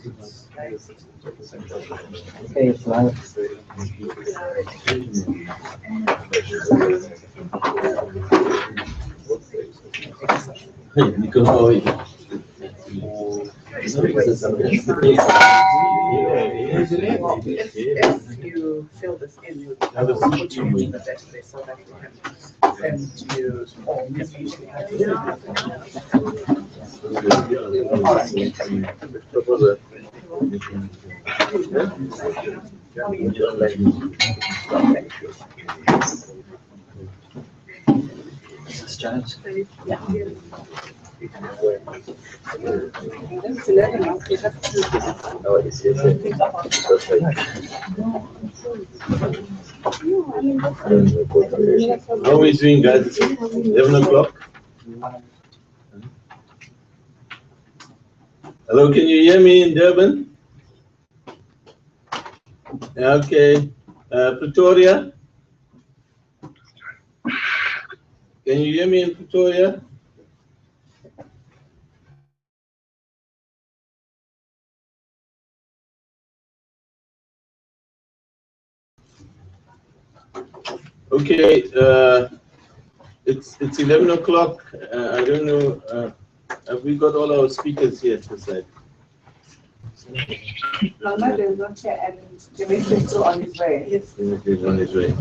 If you fill this in, you put your name in the database so that we can send you all this usually. How are we doing, guys? 11 o'clock? Hello, can you hear me in Durban? Okay. Pretoria? Can you hear me in Pretoria? Okay, it's 11 o'clock. I don't know. Have we got all our speakers here to say? No, there's not here, and Dimitri is on his way. Yes. Dimitri is on his way.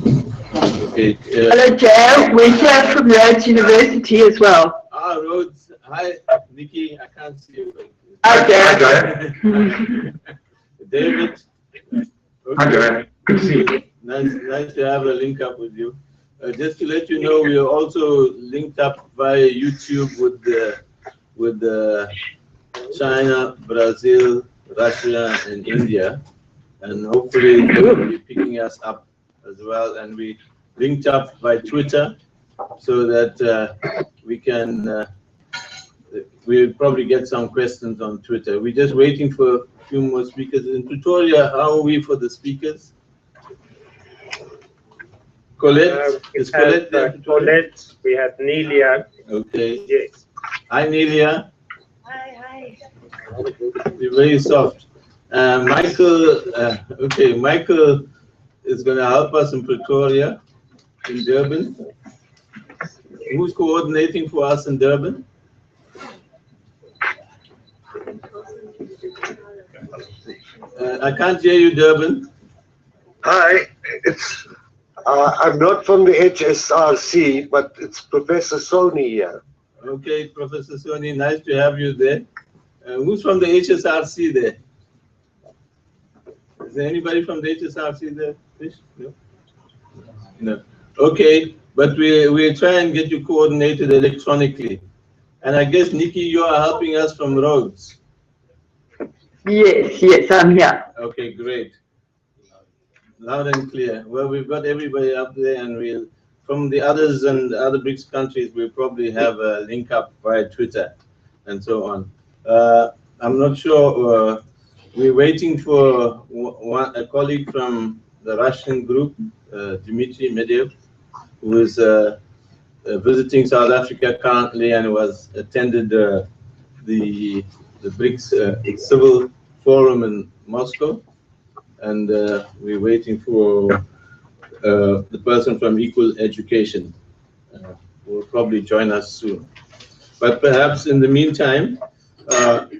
Okay. Hello, Jay. We're here from Rhodes University as well. Ah, Rhodes. Hi, Nikki. I can't see you. Hi, Jay. David. Okay. Hi, Jay. Good to see you. Nice to have a link up with you. Just to let you know, we are also linked up via YouTube with China, Brazil, Russia, and India, and hopefully they will be picking us up as well. And we linked up by Twitter so that we can. We'll probably get some questions on Twitter. We're just waiting for a few more speakers. In Pretoria, how are we for the speakers? Colette, is Colette there? Colette, we have Nelia. Okay. Yes. Hi, Nelia. Hi. You're very soft. Michael, okay, Michael is going to help us in Pretoria, in Durban. Who's coordinating for us in Durban? I can't hear you, Durban. Hi, it's I'm not from the HSRC, but it's Professor Sony here. Okay, Professor Sony, nice to have you there. Who's from the HSRC there? Is there anybody from the HSRC there? No? No. Okay, but we try and get you coordinated electronically. And I guess, Nikki, you are helping us from Rhodes. Yes, I'm here. Okay, great. Loud and clear. Well, we've got everybody up there, and we'll, from the others and the other BRICS countries, we'll probably have a link up via Twitter and so on. I'm not sure. We're waiting for a colleague from the Russian group, Dmitry Medvedev, who is visiting South Africa currently and was attended the BRICS Civil Forum in Moscow. And we're waiting for the person from Equal Education. Will probably join us soon. But perhaps in the meantime,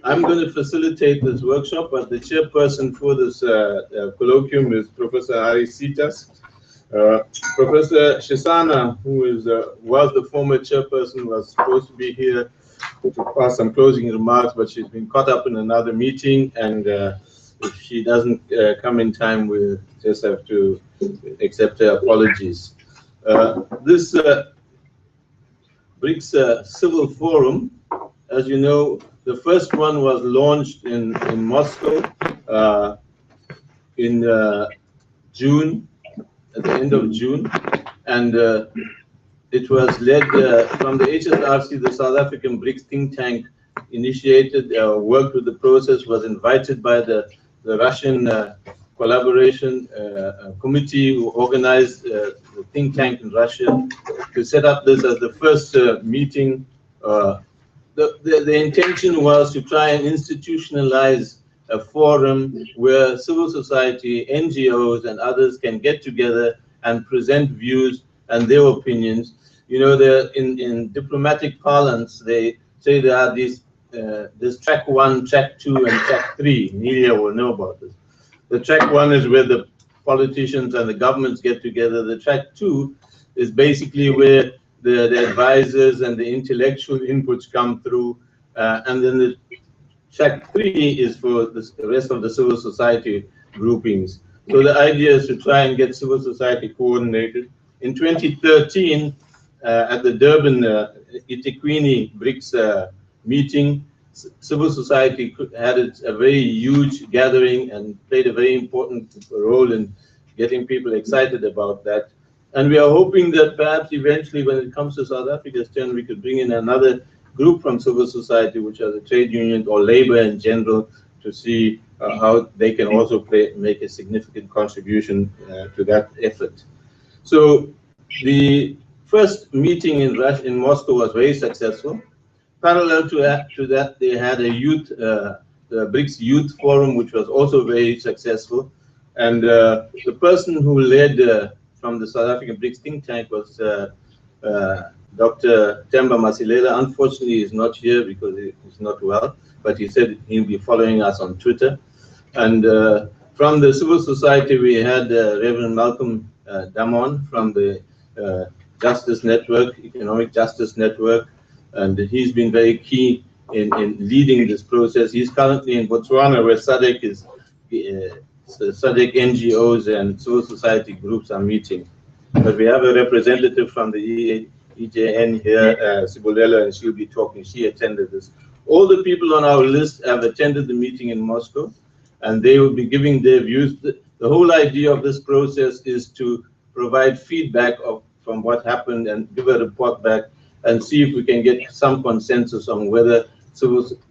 I'm going to facilitate this workshop, but the chairperson for this colloquium is Professor Harry Sitas. Professor Shisana, who was the former chairperson, was supposed to be here to pass some closing remarks, but she's been caught up in another meeting, and if she doesn't come in time, we'll just have to accept her apologies. This BRICS Civil Forum, as you know, the first one was launched in Moscow in June, at the end of June, and it was led from the HSRC, the South African BRICS Think Tank initiated, worked with the process, was invited by the Russian collaboration committee who organized the think tank in Russia to set up this as the first meeting. The intention was to try and institutionalize a forum where civil society, NGOs, and others can get together and present views and their opinions. You know, in diplomatic parlance, they say there are these, there's track 1, track 2, and track 3. Nelia will know about this. The track 1 is where the politicians and the governments get together. The track 2 is basically where the advisors and the intellectual inputs come through. And then the track 3 is for the rest of the civil society groupings. So the idea is to try and get civil society coordinated. In 2013, at the Durban eThekwini BRICS meeting, civil society had a very huge gathering and played a very important role in getting people excited about that. And we are hoping that perhaps eventually when it comes to South Africa's turn, we could bring in another group from civil society, which are the trade unions or labor in general, to see how they can also make a significant contribution to that effort. So the first meeting in Moscow was very successful. Parallel to that, they had a youth, the BRICS Youth Forum, which was also very successful. And the person who led from the South African BRICS Think Tank was Dr. Temba Masilela. Unfortunately, he's not here because he's not well, but he said he'll be following us on Twitter. And from the civil society, we had Reverend Malcolm Damon from the Justice Network, Economic Justice Network, and he's been very key in leading this process. He's currently in Botswana, where SADC is, SADC NGOs and civil society groups are meeting. But we have a representative from the EJN here, Sibulelo, and she'll be talking. She attended this. All the people on our list have attended the meeting in Moscow, and they will be giving their views. The whole idea of this process is to provide feedback from what happened and give a report back and see if we can get some consensus on whether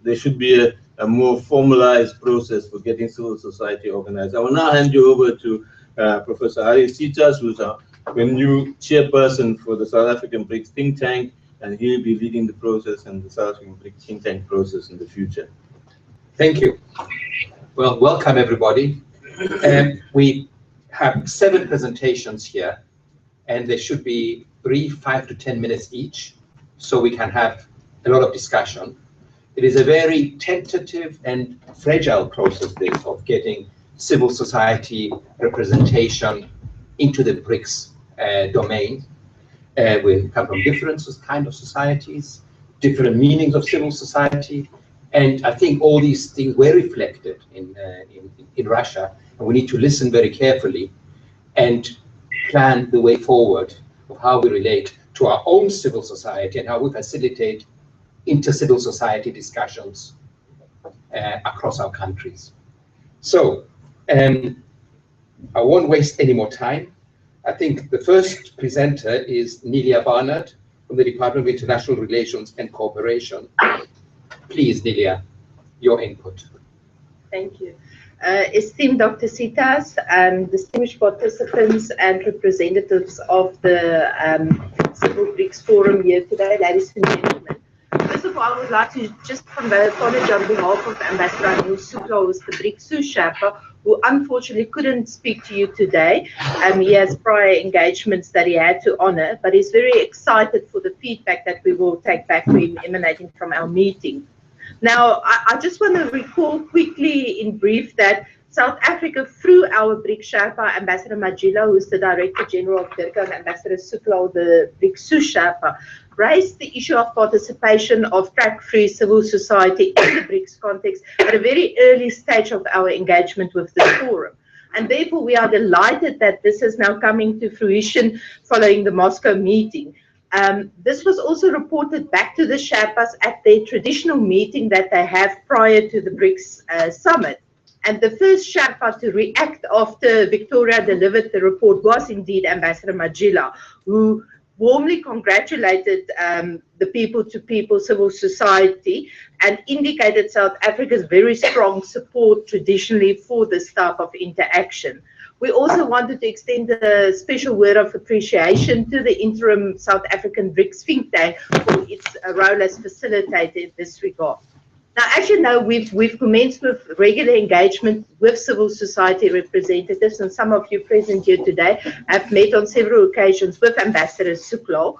there should be a more formalized process for getting civil society organized. I will now hand you over to Professor Harry Sitas, who's the new chairperson for the South African BRICS Think Tank, and he'll be leading the process and the South African BRICS Think Tank process in the future. Thank you. Well, welcome everybody. We have 7 presentations here, and they should be brief, 5 to 10 minutes each, so we can have a lot of discussion. It is a very tentative and fragile process, this, of getting civil society representation into the BRICS domain. We come from different kind of societies, different meanings of civil society, and I think all these things were reflected in Russia, and we need to listen very carefully and plan the way forward of how we relate to our own civil society and how we facilitate inter-civil society discussions across our countries. So I won't waste any more time. I think the first presenter is Nelia Barnard from the Department of International Relations and Cooperation. Please, Nelia, your input. Thank you. Esteemed Dr. Sitas, distinguished participants and representatives of the Civil BRICS Forum here today, ladies and gentlemen. First of all, I would like to just convey apology on behalf of Ambassador Anil Sukla, who is the BRICS Sous-Chapter, who unfortunately couldn't speak to you today. He has prior engagements that he had to honor, but he's very excited for the feedback that we will take back to him emanating from our meeting. Now, I just want to recall quickly in brief that South Africa, through our BRICS Sherpa, Ambassador Majila, who is the Director General of DIRCO, and Ambassador Sukla, the BRICS Sous-Chapter, raised the issue of participation of track-free civil society in the BRICS context at a very early stage of our engagement with the forum. And therefore, we are delighted that this is now coming to fruition following the Moscow meeting. This was also reported back to the Sherpas at their traditional meeting that they have prior to the BRICS summit. And the first Sherpa to react after Victoria delivered the report was indeed Ambassador Majila, who warmly congratulated the people-to-people civil society and indicated South Africa's very strong support traditionally for this type of interaction. We also wanted to extend a special word of appreciation to the interim South African BRICS Think Tank for its role as facilitator in this regard. Now, as you know, we've commenced with regular engagement with civil society representatives, and some of you present here today have met on several occasions with Ambassador Suklo,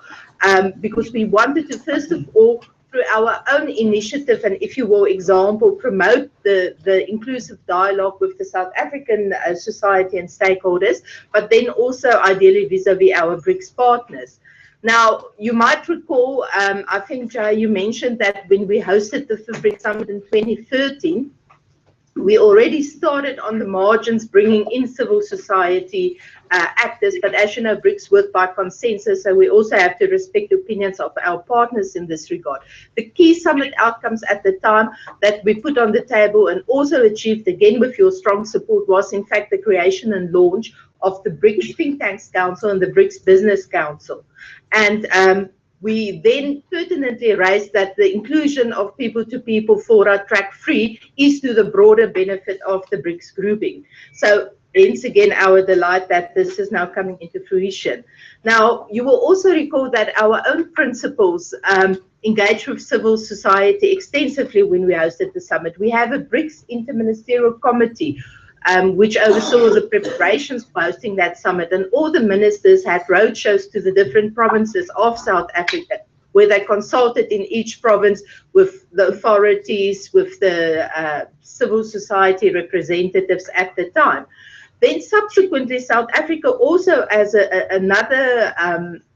because we wanted to, first of all, through our own initiative and, if you will, example, promote the inclusive dialogue with the South African society and stakeholders, but then also ideally vis-a-vis our BRICS partners. Now, you might recall, I think, Jai, you mentioned that when we hosted the BRICS Summit in 2013, we already started on the margins bringing in civil society actors, but as you know, BRICS work by consensus, so we also have to respect the opinions of our partners in this regard. The key summit outcomes at the time that we put on the table and also achieved, again with your strong support, was in fact the creation and launch of the BRICS Think Tanks Council and the BRICS Business Council. And we then pertinently raised that the inclusion of people-to-people fora track-free is to the broader benefit of the BRICS grouping. So hence again our delight that this is now coming into fruition. Now, you will also recall that our own principals engaged with civil society extensively when we hosted the summit. We have a BRICS Interministerial Committee which oversaw the preparations for hosting that summit, and all the ministers had roadshows to the different provinces of South Africa, where they consulted in each province with the authorities, with the civil society representatives at the time. Then subsequently, South Africa also as another,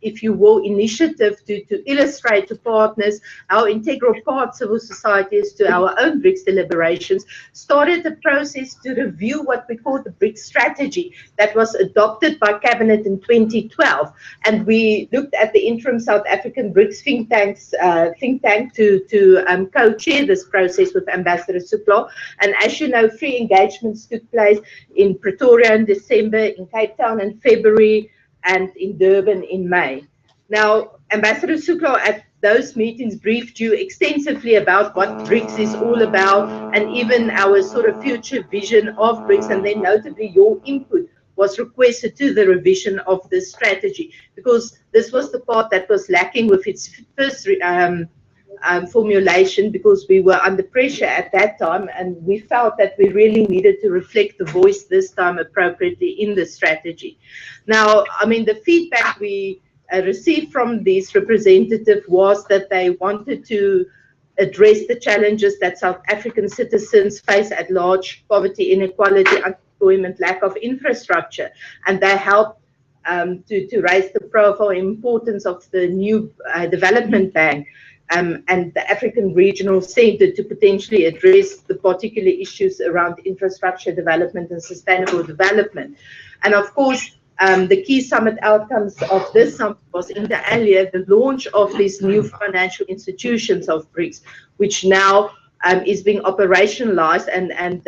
if you will, initiative to illustrate to partners how integral part civil society is to our own BRICS deliberations, started a process to review what we call the BRICS strategy that was adopted by Cabinet in 2012. And we looked at the interim South African BRICS think tank to co-chair this process with Ambassador Suklo. And as you know, 3 engagements took place in Pretoria in December, in Cape Town in February, and in Durban in May. Now, Ambassador Suklo at those meetings briefed you extensively about what BRICS is all about, and even our sort of future vision of BRICS, and then notably your input was requested to the revision of this strategy, because this was the part that was lacking with its first formulation, because we were under pressure at that time, and we felt that we really needed to reflect the voice this time appropriately in the strategy. Now, I mean, the feedback we received from these representatives was that they wanted to address the challenges that South African citizens face at large: poverty, inequality, unemployment, lack of infrastructure, and they helped to raise the profile and importance of the new development bank and the African Regional Center to potentially address the particular issues around infrastructure development and sustainable development. And of course, the key summit outcomes of this summit was inter alia the launch of these new financial institutions of BRICS, which now is being operationalized, and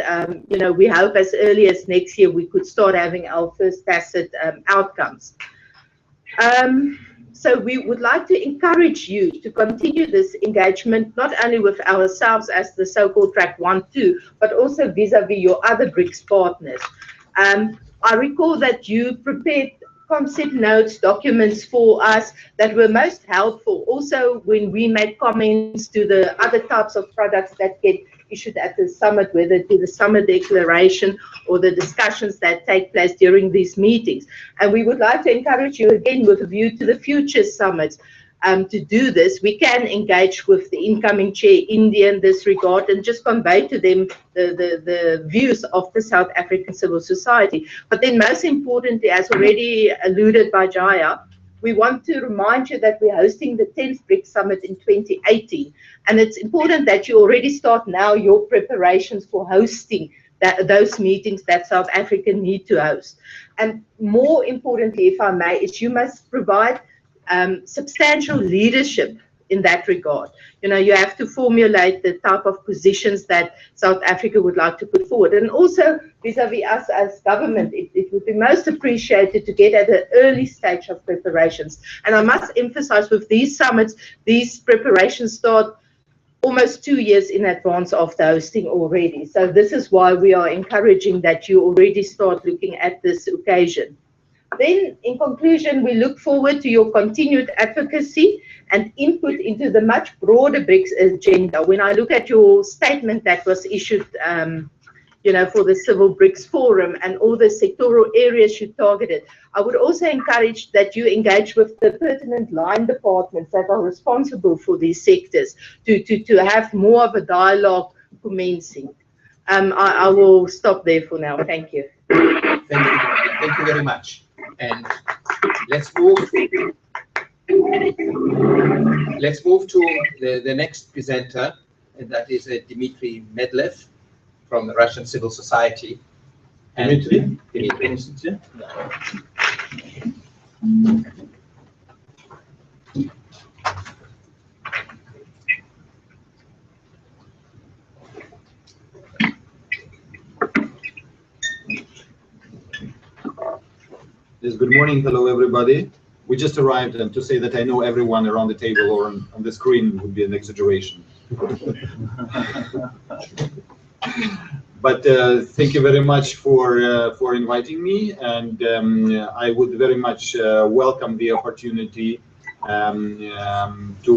you know, we hope as early as next year we could start having our first tacit outcomes. So we would like to encourage you to continue this engagement, not only with ourselves as the so-called track 1-2, but also vis-a-vis your other BRICS partners. I recall that you prepared concept notes, documents for us that were most helpful. Also, when we made comments to the other types of products that get issued at the summit, whether to the summit declaration or the discussions that take place during these meetings. And we would like to encourage you again with a view to the future summits to do this. We can engage with the incoming chair, India, in this regard, and just convey to them the views of the South African civil society. But then most importantly, as already alluded by Jaya, we want to remind you that we're hosting the 10th BRICS Summit in 2018. And it's important that you already start now your preparations for hosting those meetings that South Africa need to host. And more importantly, if I may, is you must provide substantial leadership in that regard. You know, you have to formulate the type of positions that South Africa would like to put forward. And also vis-a-vis us as government, it would be most appreciated to get at an early stage of preparations. And I must emphasize with these summits, these preparations start almost 2 years in advance of the hosting already. So this is why we are encouraging that you already start looking at this occasion. Then, in conclusion, we look forward to your continued advocacy and input into the much broader BRICS agenda. When I look at your statement that was issued, for the Civil BRICS Forum and all the sectoral areas you targeted, I would also encourage that you engage with the pertinent line departments that are responsible for these sectors to have more of a dialogue commencing. I will stop there for now. Thank you. Thank you very much. And let's move to the next presenter, and that is Dmitry Medlev from the Russian Civil Society. Dmitry? Dmitry. Yes, good morning. Hello, everybody. We just arrived, and to say that I know everyone around the table or on the screen would be an exaggeration. But thank you very much for inviting me, and I would very much welcome the opportunity to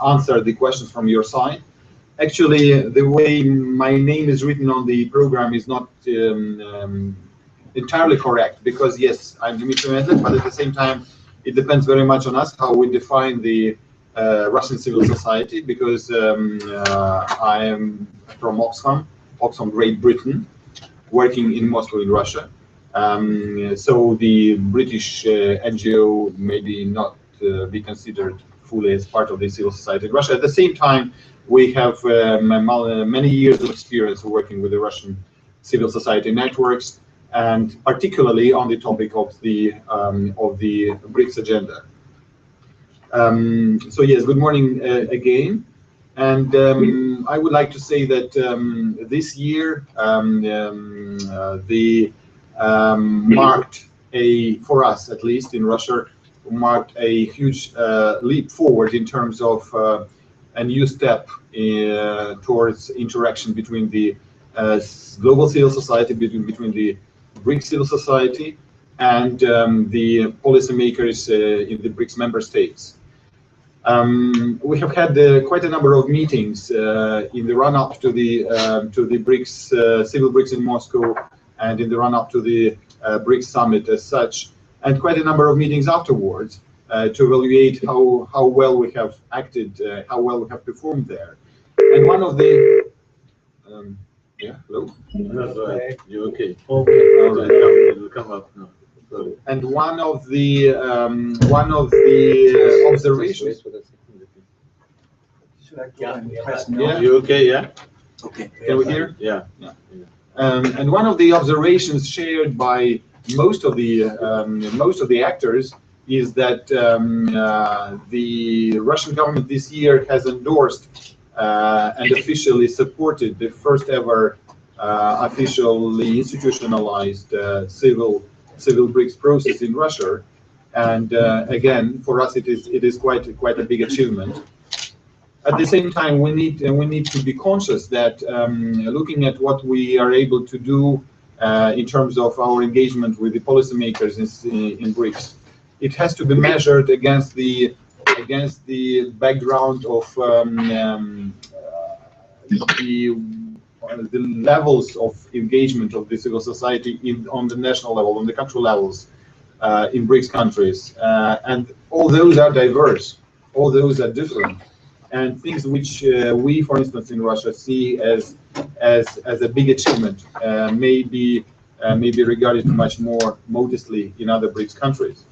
answer the questions from your side. Actually, the way my name is written on the program is not entirely correct, because yes, I'm Dmitry Medlev, but at the same time, it depends very much on us how we define the Russian civil society, because I am from Oxfam, Great Britain, working in Moscow in Russia. So the British NGO maybe not be considered fully as part of the civil society in Russia. At the same time, we have many years of experience working with the Russian civil society networks, and particularly on the topic of the BRICS agenda. So yes, good morning again. And I would like to say that this year marked for us at least in Russia, marked a huge leap forward in terms of a new step towards interaction between the global civil society, between the BRICS civil society and the policymakers in the BRICS member states. We have had quite a number of meetings in the run-up to the BRICS Civil BRICS in Moscow, and in the run-up to the BRICS summit as such, and quite a number of meetings afterwards to evaluate how well we have acted, how well we have performed there. And one of the hello. You're okay. All right, it'll come up now. And one of the observations. Yeah, you okay? Yeah. Okay. Can we hear? Yeah. And one of the observations shared by most of the actors is that the Russian government this year has endorsed and officially supported the first ever officially institutionalized civil BRICS process in Russia, and again, for us, it is quite a big achievement. At the same time, we need to be conscious that looking at what we are able to do in terms of our engagement with the policymakers in BRICS, it has to be measured against the background of the levels of engagement of the civil society on the national level, on the country levels in BRICS countries, and all those are diverse, all those are different, and things which we, for instance, in Russia see as a big achievement may be regarded much more modestly in other BRICS countries.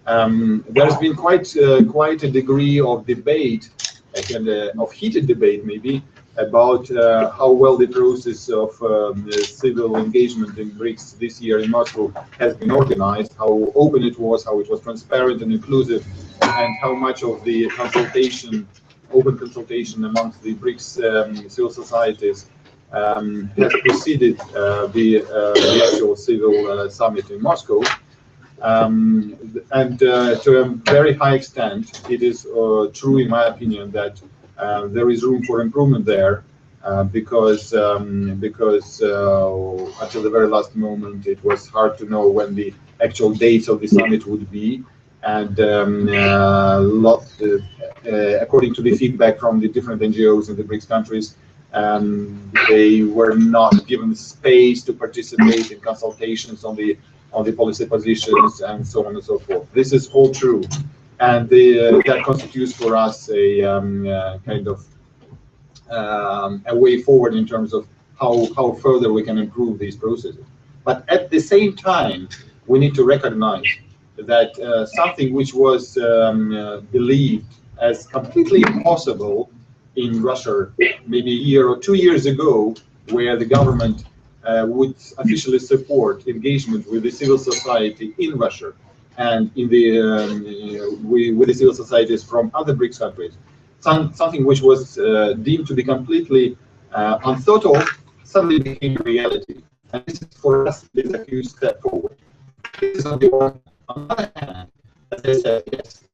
There's been quite a degree of debate, and of heated debate maybe, about how well the process of civil engagement in BRICS this year in Moscow has been organized, how open it was, how it was transparent and inclusive, and how much of the open consultation amongst the BRICS civil societies has preceded the actual civil summit in Moscow. And to a very high extent, it is true, in my opinion, that there is room for improvement there, because until the very last moment it was hard to know when the actual dates of the summit would be, and according to the feedback from the different NGOs in the BRICS countries, they were not given space to participate in consultations on the policy positions and so on and so forth. This is all true, and that constitutes for us a kind of a way forward in terms of how further we can improve these processes. But at the same time, we need to recognize that something which was believed as completely impossible in Russia maybe a year or 2 years ago, where the government would officially support engagement with the civil society in Russia and in the with the civil societies from other BRICS countries. Something which was deemed to be completely unthought of suddenly became a reality. And this is for us is a huge step forward. This is on the other hand, as I said, yes,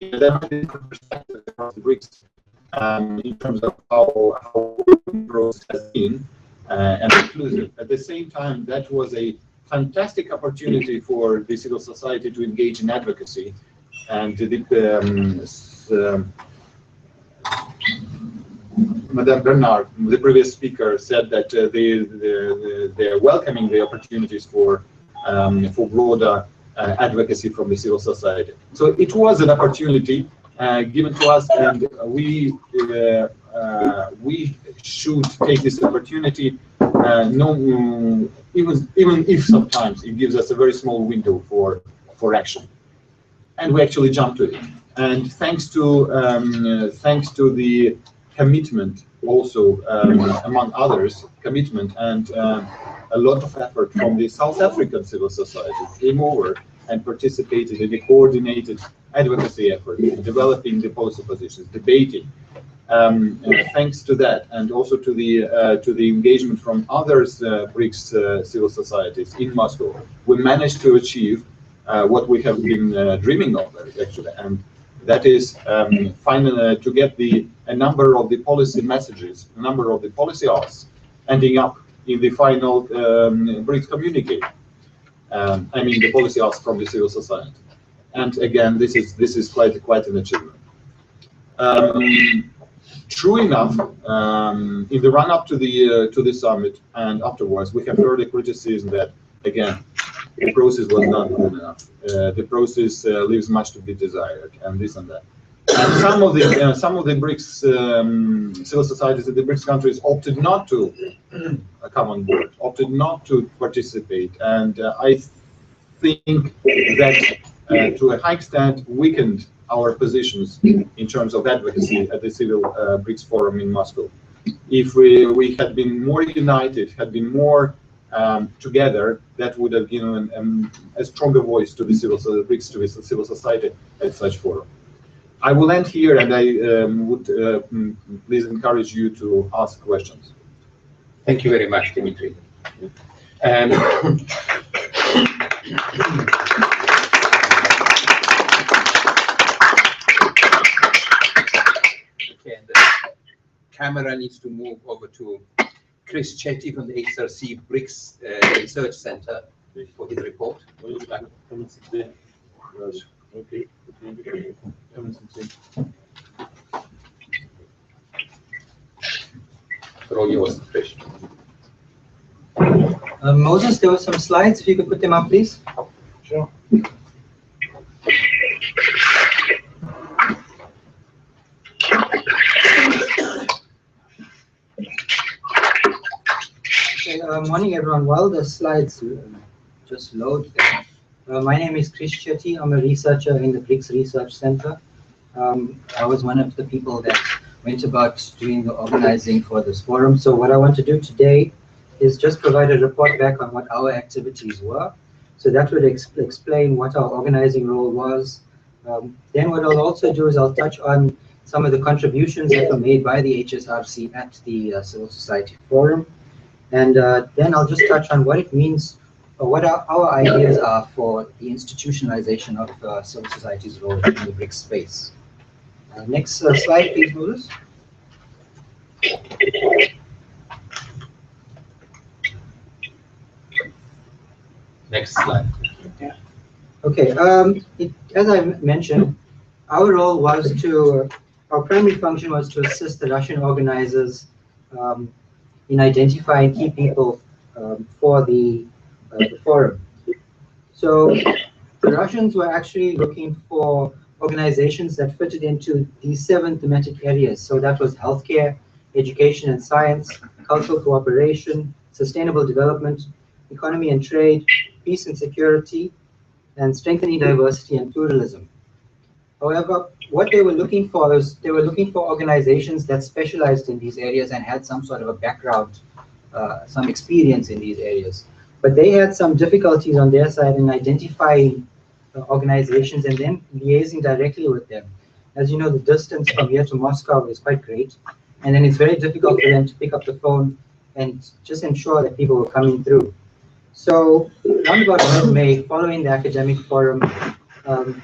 there are different perspectives across the BRICS in terms of how growth has been and inclusive. At the same time, that was a fantastic opportunity for the civil society to engage in advocacy, and Madame Bernard, the previous speaker, said that they are welcoming the opportunities for broader advocacy from the civil society. So it was an opportunity given to us, and we should take this opportunity. Even if sometimes it gives us a very small window for action, and we actually jump to it. And thanks to the commitment, also among others, commitment and a lot of effort from the South African civil society, came over and participated in a coordinated advocacy effort, developing the policy positions, debating. Thanks to that, and also to the engagement from other BRICS civil societies in Moscow, we managed to achieve what we have been dreaming of, actually, and that is finally to get a number of the policy messages, a number of the policy asks, ending up in the final BRICS communique. I mean, the policy asks from the civil society. And again, this is quite an achievement. True enough, in the run-up to the summit and afterwards, we have heard a criticism that, again, the process was not good enough. The process leaves much to be desired, and this and that. And some of the BRICS civil societies in the BRICS countries opted not to come on board, opted not to participate, and I think that to a high extent weakened our positions in terms of advocacy at the Civil BRICS Forum in Moscow. If we had been more united, had been more together, that would have given a stronger voice to the BRICS, to the civil society at such forum. I will end here, and I would please encourage you to ask questions. Thank you very much, Dimitri. Okay, and the camera needs to move over to Chris Chetty from the HSRC BRICS Research Center for his report. Okay. For all yours, Chris. Moses, there were some slides. If you could put them up, please. Sure. Okay, morning, everyone. While the slides just load there. My name is Chris Chetty. I'm a researcher in the BRICS Research Center. I was one of the people that went about doing the organizing for this forum. So what I want to do today is just provide a report back on what our activities were. So that would explain what our organizing role was. Then what I'll also do is I'll touch on some of the contributions that were made by the HSRC at the Civil Society Forum. And then I'll just touch on what it means, what our ideas are for the institutionalization of civil society's role in the BRICS space. Next slide, please, Moses. Next slide. Okay, as I mentioned, our role was to, our primary function was to assist the Russian organizers in identifying key people for the forum. So the Russians were actually looking for organizations that fitted into these 7 thematic areas. So that was healthcare, education and science, cultural cooperation, sustainable development, economy and trade, peace and security, and strengthening diversity and pluralism. However, what they were looking for is they were looking for organizations that specialized in these areas and had some sort of a background, some experience in these areas. But they had some difficulties on their side in identifying organizations and then liaising directly with them. As you know, the distance from here to Moscow is quite great, and then it's very difficult for them to pick up the phone and just ensure that people were coming through. So, around about mid-May, following the academic forum,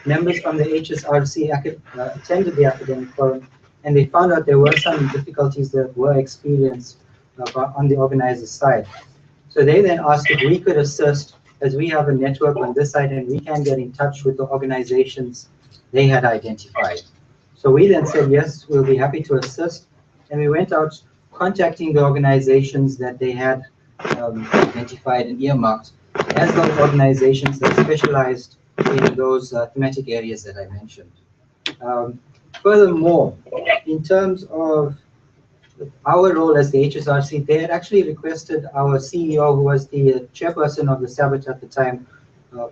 members from the HSRC attended the academic forum, and they found out there were some difficulties that were experienced on the organizer's side. So they then asked if we could assist, as we have a network on this side and we can get in touch with the organizations they had identified. So we then said, yes, we'll be happy to assist. And we went out contacting the organizations that they had identified and earmarked as those organizations that specialized in those thematic areas that I mentioned. Furthermore, in terms of our role as the HSRC, they had actually requested our CEO, who was the chairperson of the SABTT at the time,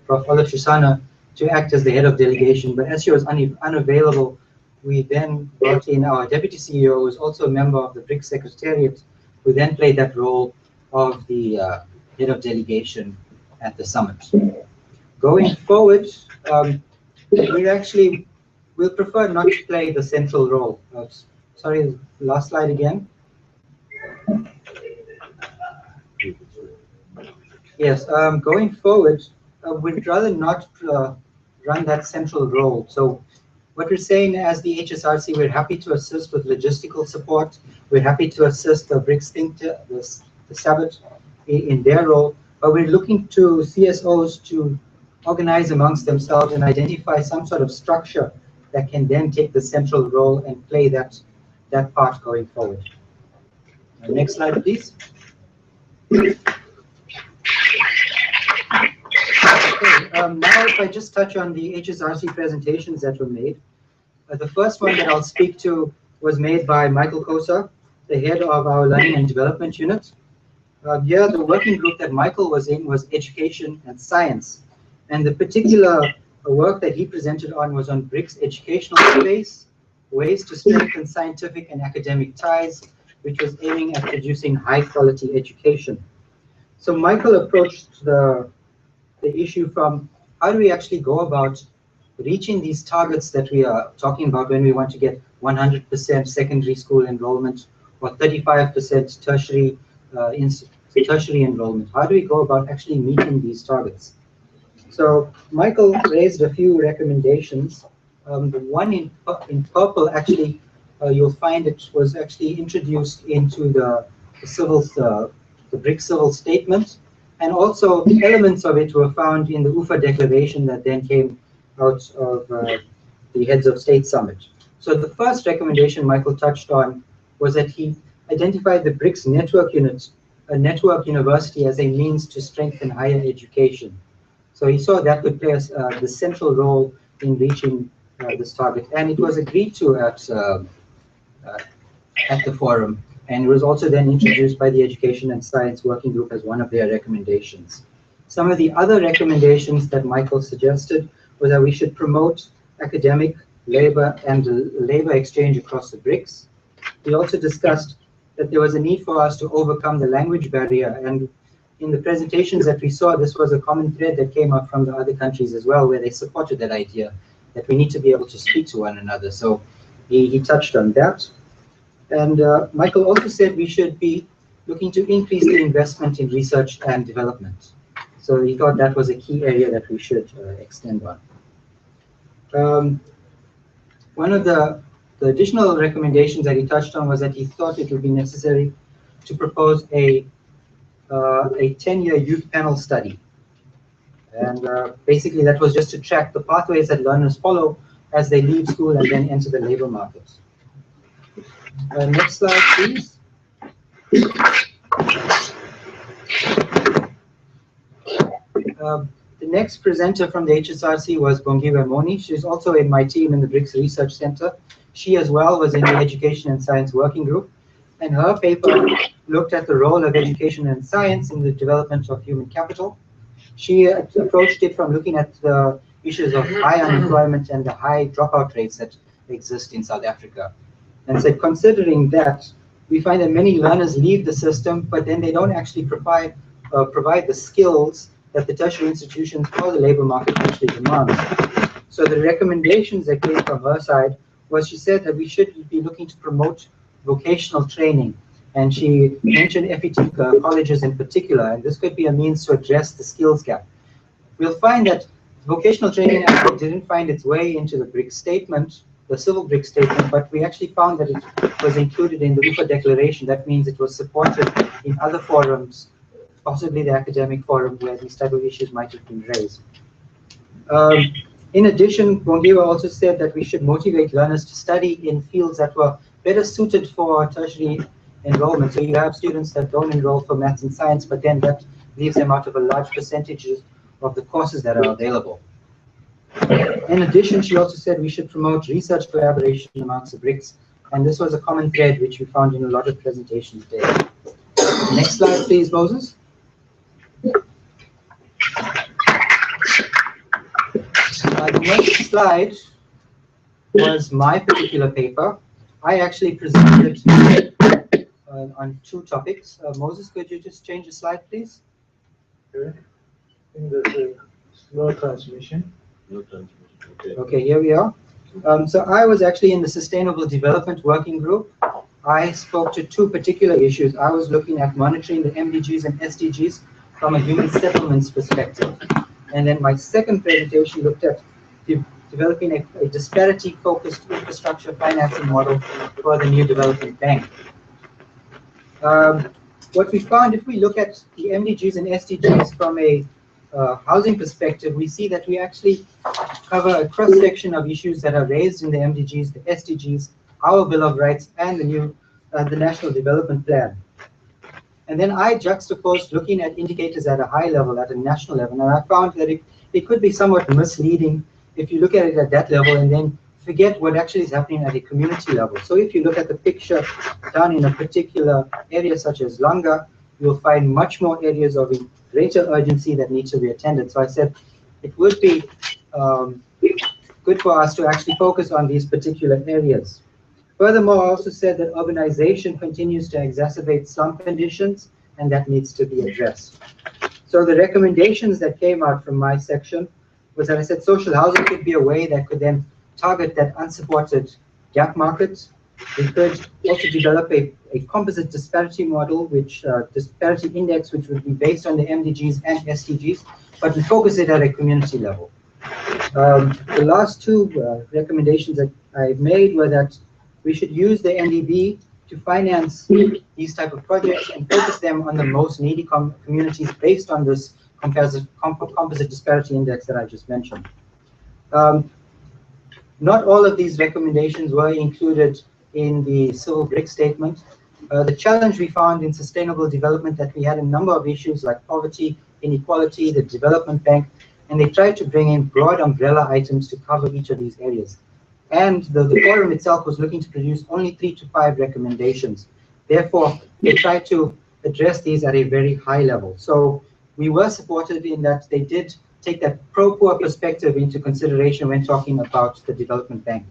Prof. Ola Shusana, to act as the head of delegation. But as she was unavailable, we then brought in our deputy CEO, who was also a member of the BRICS Secretariat, who then played that role of the head of delegation at the summit. Going forward, we'll prefer not to play the central role. Sorry, last slide again. Yes, going forward, we'd rather not run that central role. So what we're saying as the HSRC, we're happy to assist with logistical support. We're happy to assist the BRICS Think Tank, the SABTT in their role, but we're looking to CSOs to organize amongst themselves and identify some sort of structure that can then take the central role and play that part going forward. Next slide, please. Okay, now if I just touch on the HSRC presentations that were made. The first one that I'll speak to was made by Michael Kosa, the head of our Learning and Development Unit. Here, the working group that Michael was in was education and science. And the particular work that he presented on was on BRICS educational space, ways to strengthen scientific and academic ties, which was aiming at producing high-quality education. So Michael approached the issue from how do we actually go about reaching these targets that we are talking about when we want to get 100% secondary school enrollment or 35% tertiary enrollment. How do we go about actually meeting these targets? So Michael raised a few recommendations. The one in purple, actually, you'll find it was actually introduced into the BRICS Civil Statement, and also elements of it were found in the UFA Declaration that then came out of the Heads of State Summit. So the first recommendation Michael touched on was that he identified the BRICS network units, a network university, as a means to strengthen higher education. So he saw that could play the central role in reaching this target, and it was agreed to at the forum, and it was also then introduced by the Education and Science Working Group as one of their recommendations. Some of the other recommendations that Michael suggested was that we should promote academic, labor, and labor exchange across the BRICS. We also discussed that there was a need for us to overcome the language barrier, and in the presentations that we saw, this was a common thread that came up from the other countries as well, where they supported that idea that we need to be able to speak to one another. So he touched on that. And Michael also said we should be looking to increase the investment in research and development. So he thought that was a key area that we should extend on. One of the additional recommendations that he touched on was that he thought it would be necessary to propose a 10-year youth panel study. And basically that was just to track the pathways that learners follow as they leave school and then enter the labor market. Next slide, please. The next presenter from the HSRC was Bongiwe Moni. She's also in my team in the BRICS Research Center. She as well was in the Education and Science Working Group, and her paper looked at the role of education and science in the development of human capital. She approached it from looking at the issues of high unemployment and the high dropout rates that exist in South Africa, and said, considering that, we find that many learners leave the system, but then they don't actually provide the skills that the tertiary institutions or the labor market actually demands. So the recommendations that came from her side was, she said that we should be looking to promote vocational training. And she mentioned FET colleges in particular, and this could be a means to address the skills gap. We'll find that vocational training actually didn't find its way into the BRICS statement, the Civil BRICS statement, but we actually found that it was included in the UFA declaration. That means it was supported in other forums, possibly the academic forum, where these type of issues might have been raised. In addition, Bongiwe also said that we should motivate learners to study in fields that were better suited for tertiary enrollment. So you have students that don't enroll for maths and science, but then that leaves them out of a large percentage of the courses that are available. In addition, she also said we should promote research collaboration amongst the BRICS, and this was a common thread which we found in a lot of presentations today. Next slide, please, Moses. The next slide was my particular paper. I actually presented on two topics. Moses, could you just change the slide, please? Okay. In the slow transmission. Okay. Okay, here we are. So I was actually in the Sustainable Development Working Group. I spoke to two particular issues. I was looking at monitoring the MDGs and SDGs from a human settlements perspective. And then my second presentation looked at developing a disparity-focused infrastructure financing model for the new development bank. What we found, if we look at the MDGs and SDGs from a housing perspective, we see that we actually cover a cross-section of issues that are raised in the MDGs, the SDGs, our Bill of Rights, and the National Development Plan. And then I juxtaposed looking at indicators at a high level, at a national level, and I found that it could be somewhat misleading if you look at it at that level and then forget what actually is happening at a community level. So if you look at the picture down in a particular area such as Langa, you'll find much more areas of greater urgency that need to be attended. So I said it would be good for us to actually focus on these particular areas. Furthermore, I also said that urbanization continues to exacerbate slum conditions, and that needs to be addressed. So the recommendations that came out from my section was that I said social housing could be a way that could then target that unsupported gap market. We could also develop a composite disparity model, disparity index, which would be based on the MDGs and SDGs, but we focus it at a community level. The last two recommendations that I made were that we should use the NDB to finance these type of projects and focus them on the most needy communities based on this composite disparity index that I just mentioned. Not all of these recommendations were included in the Civil BRICS statement. The challenge we found in sustainable development that we had a number of issues like poverty, inequality, the development bank, and they tried to bring in broad umbrella items to cover each of these areas. And the forum itself was looking to produce only 3 to 5 recommendations. Therefore, they tried to address these at a very high level. So we were supported in that they did take that pro-poor perspective into consideration when talking about the development bank.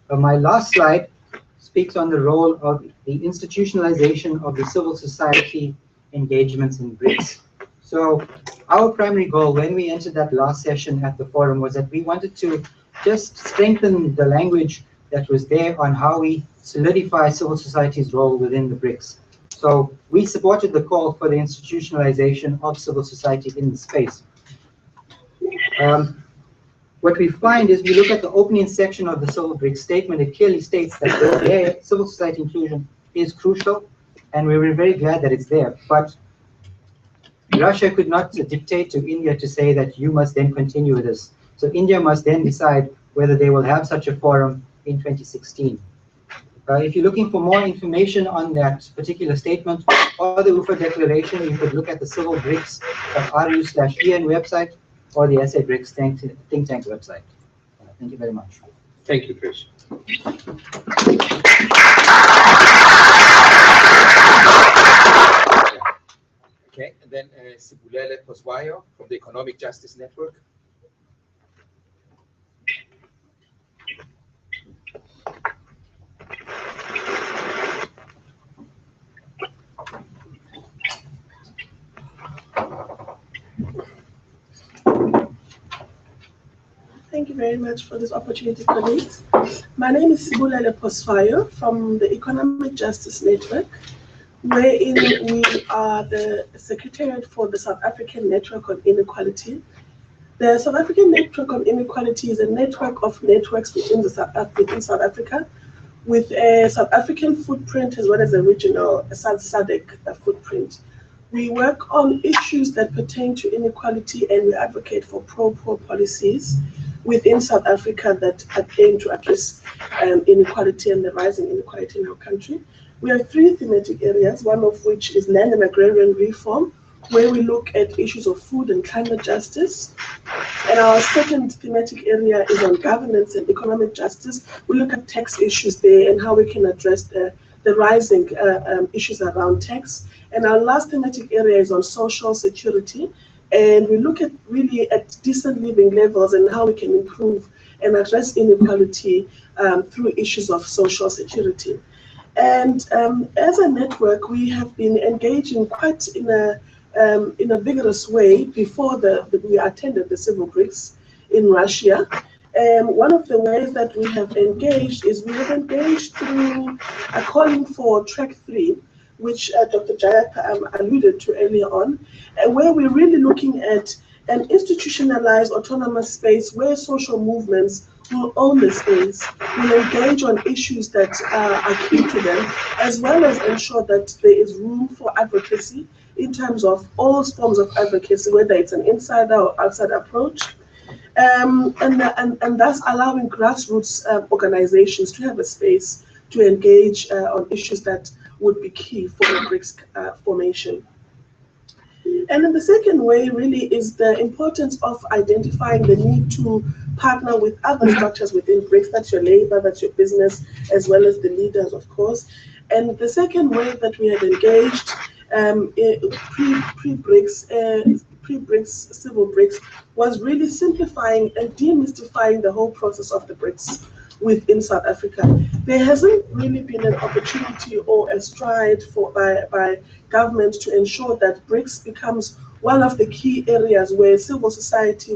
My last slide speaks on the role of the institutionalization of the civil society engagements in BRICS. So our primary goal when we entered that last session at the forum was that we wanted to just strengthen the language that was there on how we solidify civil society's role within the BRICS. So we supported the call for the institutionalization of civil society in the space. What we find is we look at the opening section of the Civil BRICS statement, it clearly states that civil society inclusion is crucial, and we were very glad that it's there. But Russia could not dictate to India to say that you must then continue this. So India must then decide whether they will have such a forum in 2016. If you're looking for more information on that particular statement or the UFA declaration, you could look at the Civil BRICS.ru/EN website or the SA BRICS Think Tank website. Thank you very much. Thank you, Chris. Okay, and then Sibulele Poswayo from the Economic Justice Network. Thank you very much for this opportunity, colleagues. My name is Sibulele Poswayo from the Economic Justice Network, wherein we are the Secretariat for the South African Network on Inequality. The South African Network on Inequality is a network of networks within South Africa, with a South African footprint as well as a regional SADC footprint. We work on issues that pertain to inequality, and we advocate for pro-poor policies within South Africa that aim to address inequality and the rising inequality in our country. We have three thematic areas, one of which is land and agrarian reform, where we look at issues of food and climate justice. And our second thematic area is on governance and economic justice. We look at tax issues there and how we can address the rising issues around tax. And our last thematic area is on social security. And we look at really at decent living levels and how we can improve and address inequality through issues of social security. And as a network, we have been engaging quite in a vigorous way before we attended the Civil BRICS in Russia. And one of the ways that we have engaged is we have engaged through a calling for track 3, which Dr. Jayaka alluded to earlier on, where we're really looking at an institutionalized autonomous space where social movements will own the space, will engage on issues that are key to them, as well as ensure that there is room for advocacy in terms of all forms of advocacy, whether it's an insider or outside approach, and thus allowing grassroots organizations to have a space to engage on issues that would be key for the BRICS formation. And then the second way really is the importance of identifying the need to partner with other structures within BRICS. That's your labor, that's your business, as well as the leaders, of course. And the second way that we have engaged pre-BRICS, Civil BRICS, was really simplifying and demystifying the whole process of the BRICS within South Africa. There hasn't really been an opportunity or a stride by government to ensure that BRICS becomes one of the key areas where civil society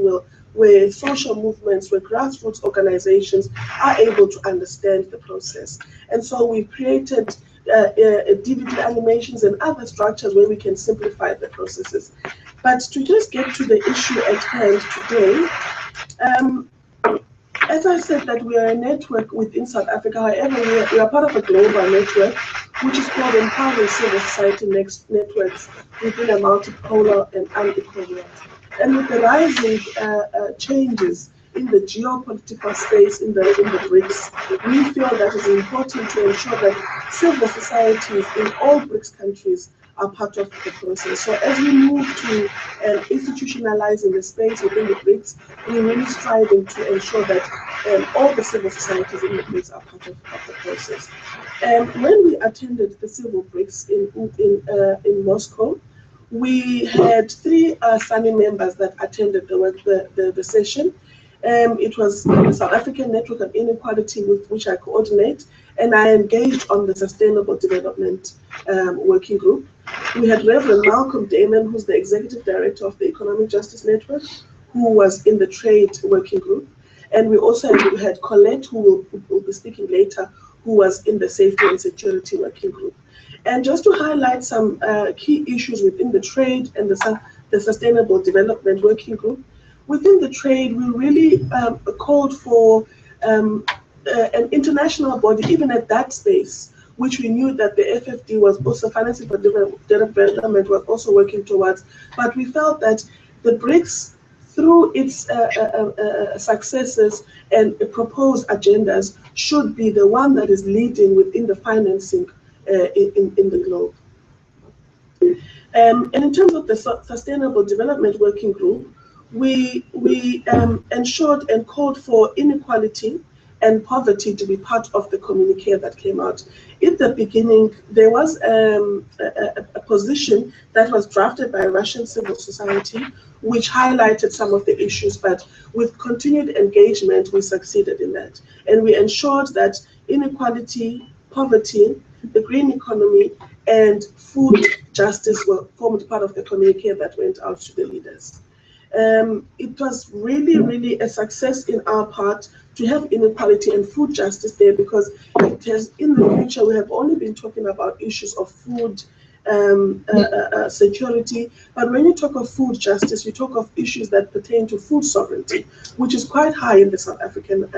where social movements, where grassroots organizations are able to understand the process. And so we've created DVD animations and other structures where we can simplify the processes. But to just get to the issue at hand today, as I said, that we are a network within South Africa. However, we are part of a global network, which is called Empowering Civil Society Networks within a multipolar and unequal world. And with the rising changes in the geopolitical space in the BRICS, we feel that it's important to ensure that civil societies in all BRICS countries are part of the process. So as we move to institutionalizing the space within the BRICS, we're really striving to ensure that all the civil societies in the BRICS are part of the process. When we attended the Civil BRICS in Moscow, we had 3 SAMI members that attended the session. It was the South African Network on Inequality, with which I coordinate, and I engaged on the Sustainable Development Working Group. We had Reverend Malcolm Damon, who's the Executive Director of the Economic Justice Network, who was in the Trade Working Group. And we also had Colette, who will be speaking later, who was in the Safety and Security Working Group. And just to highlight some key issues within the trade and the Sustainable Development Working Group, within the trade, we really called for an international body, even at that space, which we knew that the FFD was also financing for development was also working towards. But we felt that the BRICS, through its successes and proposed agendas, should be the one that is leading within the financing in the globe. And in terms of the Sustainable Development Working Group, we ensured and called for inequality and poverty to be part of the communique that came out. In the beginning, there was a position that was drafted by Russian civil society, which highlighted some of the issues, but with continued engagement, we succeeded in that. And we ensured that inequality, poverty, the green economy, and food justice were formed part of the communique that went out to the leaders. It was really a success in our part to have inequality and food justice there, because it has, in the future, we have only been talking about issues of food security, but when you talk of food justice, you talk of issues that pertain to food sovereignty, which is quite high in the South African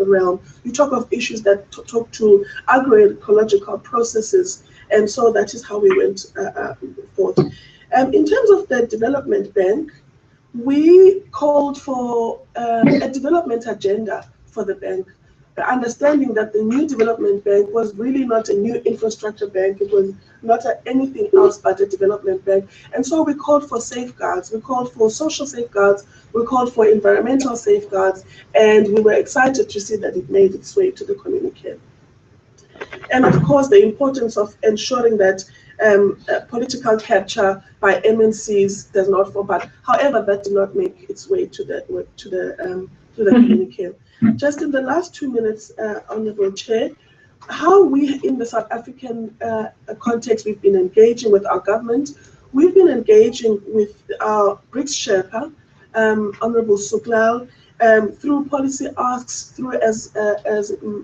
realm. You talk of issues that talk to agroecological processes, and so that is how we went forth. In terms of the development bank, we called for a development agenda for the bank, understanding that the new development bank was really not a new infrastructure bank. It was not anything else but a development bank. And so we called for safeguards. We called for social safeguards. We called for environmental safeguards. And we were excited to see that it made its way to the communique. And of course, the importance of ensuring that political capture by MNCs does not fall apart. However, that did not make its way to the communique. Just in the last 2 minutes, Honourable Chair, how we in the South African context we've been engaging with our government. We've been engaging with our BRICS Sherpa, Honourable Suklal, through policy asks, through as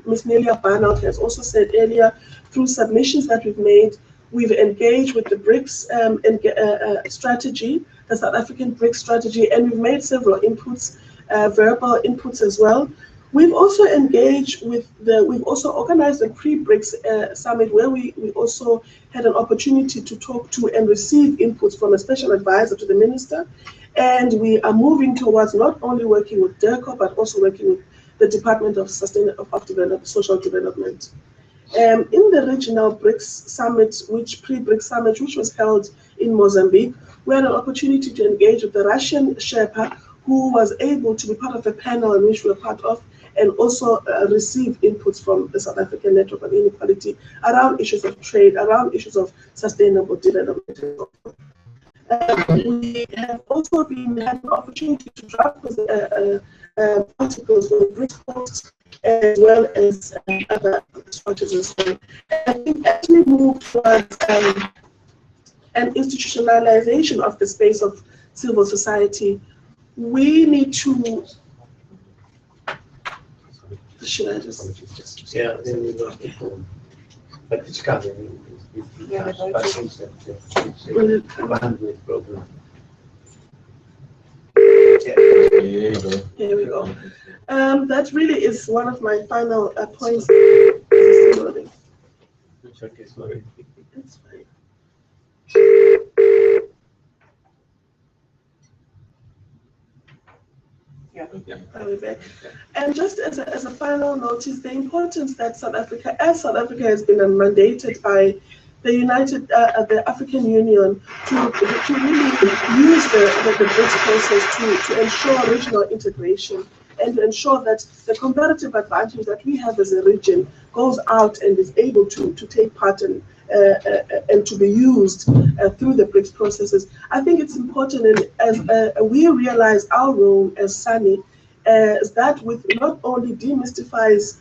Ms. Nelia Barnard has also said earlier, through submissions that we've made. We've engaged with the BRICS strategy, the South African BRICS strategy, and we've made several inputs, verbal inputs as well. We've also engaged with we've also organized a pre-BRICS summit where we also had an opportunity to talk to and receive inputs from a special advisor to the minister. And we are moving towards not only working with DIRCO, but also working with the Department of Social Development. In the regional BRICS summit, pre-BRICS summit, which was held in Mozambique, we had an opportunity to engage with the Russian Sherpa, who was able to be part of a panel in which we were part of, and also receive inputs from the South African Network on Inequality around issues of trade, around issues of sustainable development. We have also had an opportunity to draft articles for the BRICS posts, as well as other structures as well. I think as we move towards an institutionalization of the space of civil society, we need to. Should I just? Yeah, then we got the form. But it's coming. Yeah, Will it come? Program. Here we go. That really is one of my final points. It's okay, sorry. It's fine. I'll be back. And just as a final notice, the importance that South Africa has been mandated by the African Union to really use the BRICS process to ensure regional integration and to ensure that the comparative advantage that we have as a region goes out and is able to take part in and to be used through the BRICS processes. I think it's important, and as we realize our role as SANI, is that with not only demystifies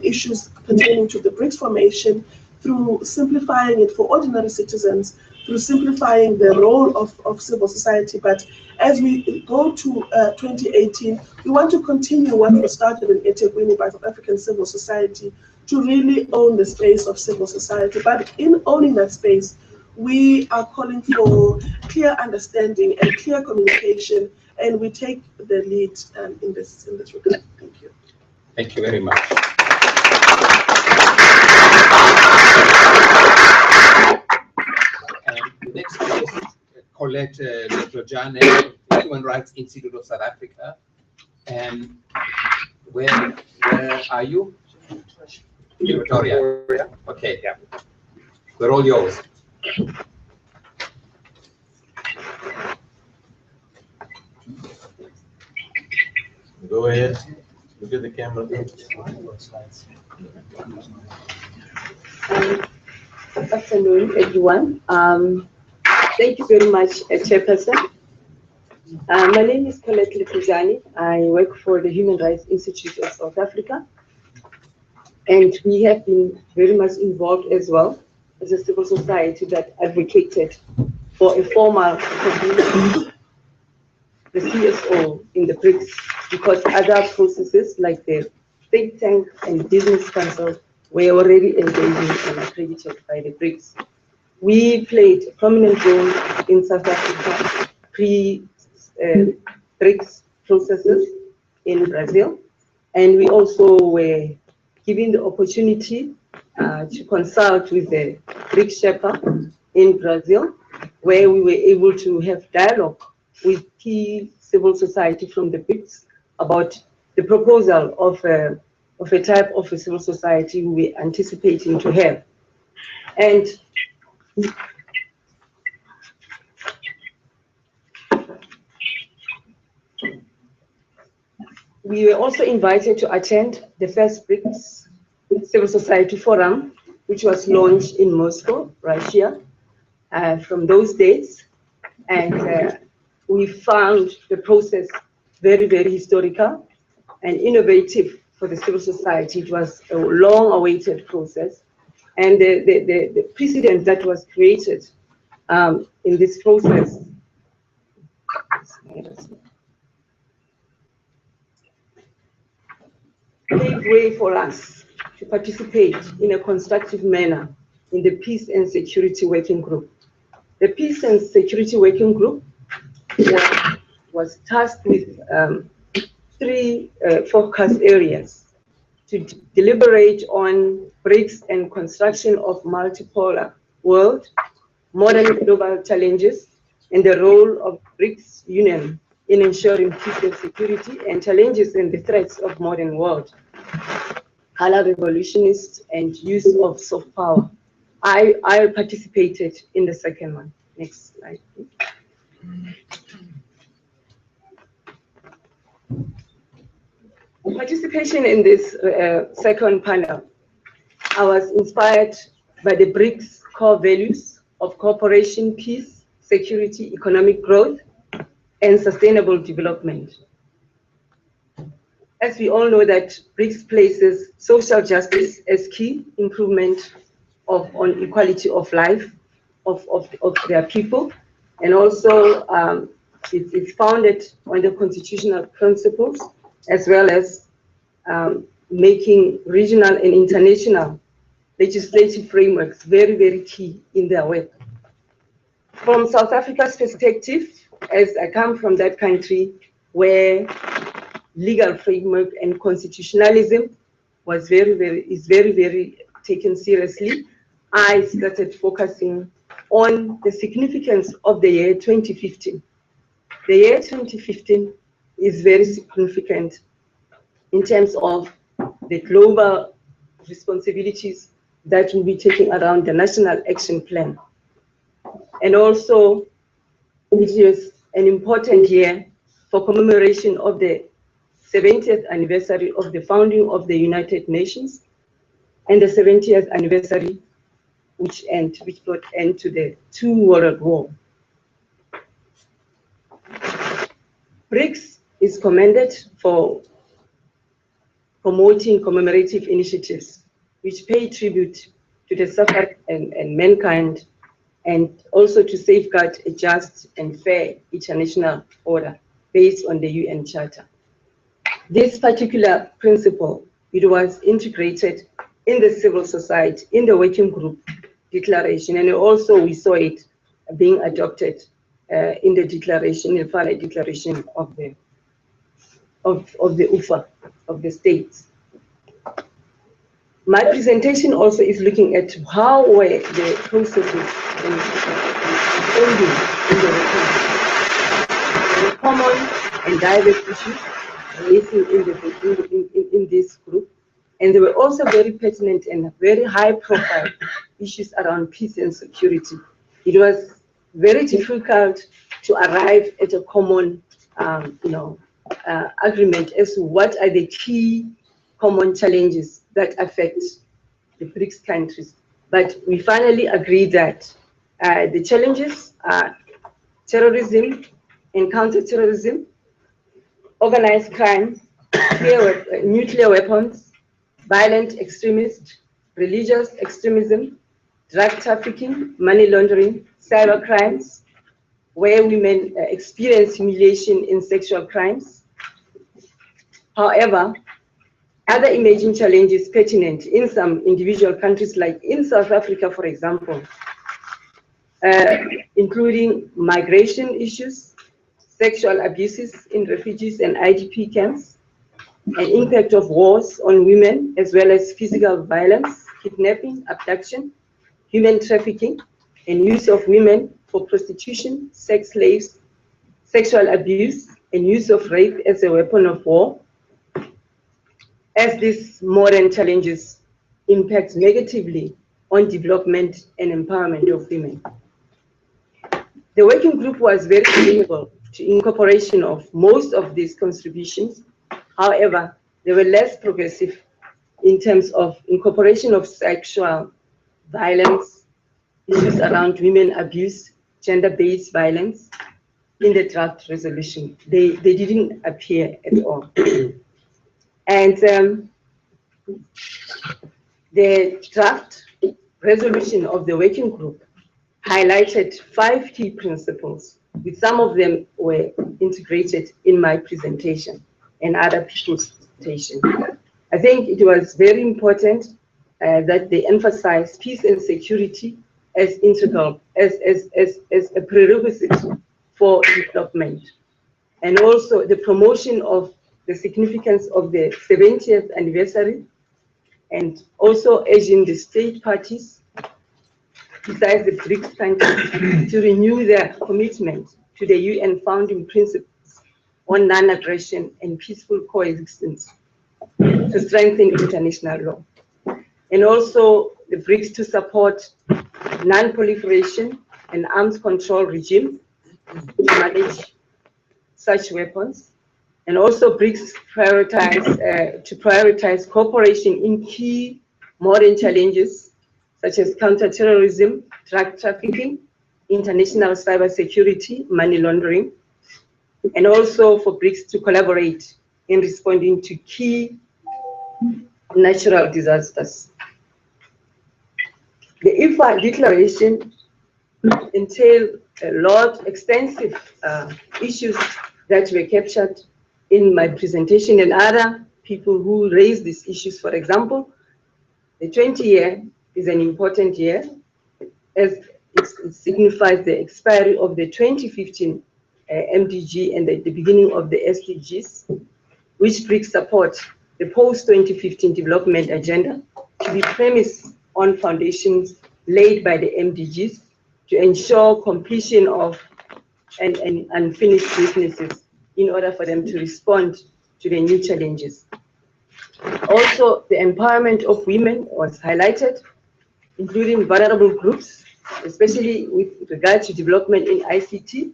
issues pertaining to the BRICS formation through simplifying it for ordinary citizens, through simplifying the role of civil society, but as we go to 2018, we want to continue what was started in eThekwini by South African civil society to really own the space of civil society. But in owning that space, we are calling for clear understanding and clear communication, and we take the lead in this regard. Thank you. Thank you very much. Colette Letrojane, Human Rights Institute of South Africa. Where are you? Victoria. Okay, yeah. We're all yours. Go ahead. Look at the camera. Good afternoon, everyone. Thank you very much, Chairperson. My name is Colette Letrojane. I work for the Human Rights Institute of South Africa. And we have been very much involved as well as a civil society that advocated for a formal convening, the CSO in the BRICS, because other processes like the think tank and business council were already engaging and accredited by the BRICS. We played a prominent role in South Africa pre-BRICS processes in Brazil, and we also were given the opportunity to consult with the BRICS Sherpa in Brazil, where we were able to have dialogue with key civil society from the BRICS about the proposal of a type of a civil society we were anticipating to have. And we were also invited to attend the first BRICS Civil Society Forum, which was launched in Moscow, Russia, from those dates. And we found the process very, very historical and innovative for the civil society. It was a long-awaited process. And the precedent that was created in this process paved way for us to participate in a constructive manner in the Peace and Security Working Group. The Peace and Security Working Group was tasked with three focus areas: to deliberate on BRICS and construction of multipolar world, modern global challenges, and the role of BRICS Union in ensuring peace and security, and challenges and the threats of modern world, color revolutionists, and use of soft power. I participated in the second one. Next slide, please. Participation in this second panel, I was inspired by the BRICS core values of cooperation, peace, security, economic growth, and sustainable development. As we all know that BRICS places social justice as key improvement on equality of life of their people, and also it's founded on the constitutional principles, as well as making regional and international legislative frameworks very, very key in their work. From South Africa's perspective, as I come from that country where legal framework and constitutionalism was is very taken seriously, I started focusing on the significance of the year 2015. The year 2015 is very significant in terms of the global responsibilities that will be taken around the National Action Plan. And also, it is an important year for commemoration of the 70th anniversary of the founding of the United Nations, and the 70th anniversary which brought end to the Two World War. BRICS is commended for promoting commemorative initiatives which pay tribute to the suffering and mankind, and also to safeguard a just and fair international order based on the UN Charter. This particular principle, it was integrated in the civil society, in the working group declaration, and also we saw it being adopted in the declaration, the final declaration of the UFA, of the states. My presentation also is looking at how were the processes unfolding in the common and diverse issues raising in this group. And there were also very pertinent and very high-profile issues around peace and security. It was very difficult to arrive at a common, agreement as to what are the key common challenges that affect the BRICS countries. But we finally agreed that the challenges are terrorism and counterterrorism, organized crime, nuclear weapons, violent extremism, religious extremism, drug trafficking, money laundering, cyber crimes, where women experience humiliation in sexual crimes. However, other emerging challenges pertinent in some individual countries, like in South Africa, for example, including migration issues, sexual abuses in refugees and IDP camps, an impact of wars on women, as well as physical violence, kidnapping, abduction, human trafficking, and use of women for prostitution, sex slaves, sexual abuse, and use of rape as a weapon of war, as these modern challenges impact negatively on development and empowerment of women. The working group was very amenable to incorporation of most of these contributions. However, they were less progressive in terms of incorporation of sexual violence, issues around women abuse, gender-based violence in the draft resolution. They didn't appear at all. And the draft resolution of the working group highlighted 5 key principles, with some of them were integrated in my presentation and other people's presentation. I think it was very important that they emphasize peace and security as integral, as a prerequisite for development, and also the promotion of the significance of the 70th anniversary, and also urging the state parties, besides the BRICS countries, to renew their commitment to the UN founding principles on non-aggression and peaceful coexistence to strengthen international law. And also the BRICS to support non-proliferation and arms control regime to manage such weapons. And also BRICS to prioritize cooperation in key modern challenges such as counterterrorism, drug trafficking, international cybersecurity, money laundering, and also for BRICS to collaborate in responding to key natural disasters. The IFA declaration entailed a lot, extensive issues that were captured in my presentation, and other people who raised these issues. For example, the 20th year is an important year, as it signifies the expiry of the 2015 MDG and the beginning of the SDGs, which BRICS support the post-2015 development agenda to be premised on foundations laid by the MDGs to ensure completion of unfinished businesses in order for them to respond to the new challenges. Also, the empowerment of women was highlighted, including vulnerable groups, especially with regard to development in ICT,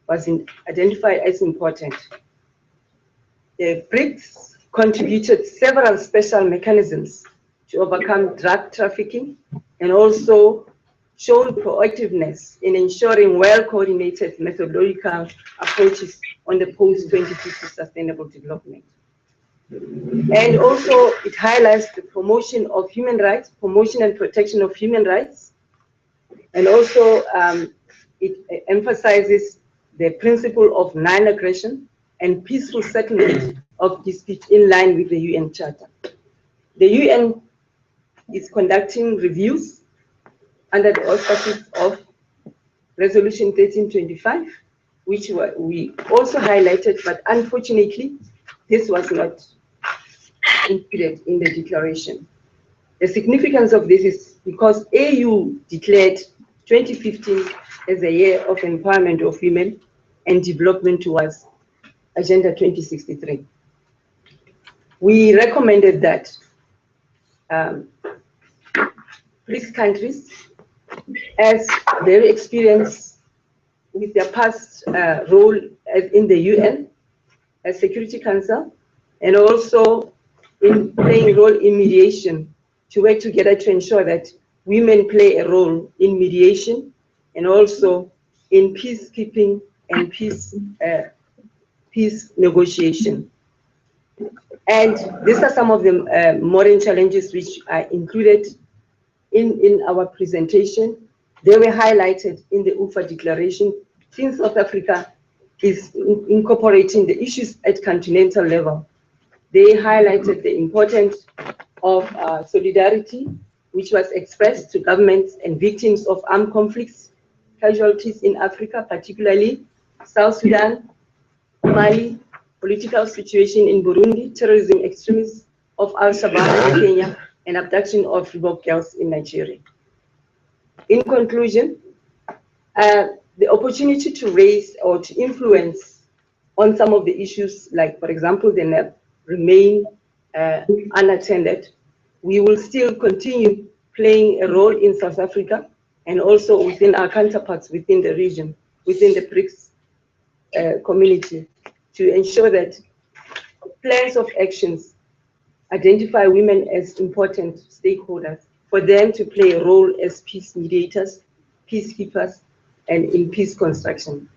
was identified as important. The BRICS contributed several special mechanisms to overcome drug trafficking, and also showed proactiveness in ensuring well-coordinated methodological approaches on the post-2050 sustainable development. And also it highlights the promotion of human rights, promotion and protection of human rights, and also it emphasizes the principle of non-aggression and peaceful settlement of disputes in line with the UN Charter. The UN is conducting reviews under the auspices of Resolution 1325, which we also highlighted, but unfortunately, this was not included in the declaration. The significance of this is because AU declared 2015 as a year of empowerment of women and development towards Agenda 2063. We recommended that BRICS countries, as very experienced with their past role in the UN as Security Council, and also in playing a role in mediation, to work together to ensure that women play a role in mediation and also in peacekeeping and peace negotiation. And these are some of the modern challenges which are included in our presentation. They were highlighted in the UFA declaration. Since South Africa is incorporating the issues at continental level, they highlighted the importance of solidarity, which was expressed to governments and victims of armed conflicts, casualties in Africa, particularly South Sudan, Mali, political situation in Burundi, terrorism extremists of Al-Shabaab in Kenya, and abduction of Chibok girls in Nigeria. In conclusion, the opportunity to raise or to influence on some of the issues, like, for example, the NEP, remain unattended. We will still continue playing a role in South Africa and also within our counterparts within the region, within the BRICS community, to ensure that plans of actions identify women as important stakeholders, for them to play a role as peace mediators, peacekeepers, and in peace construction.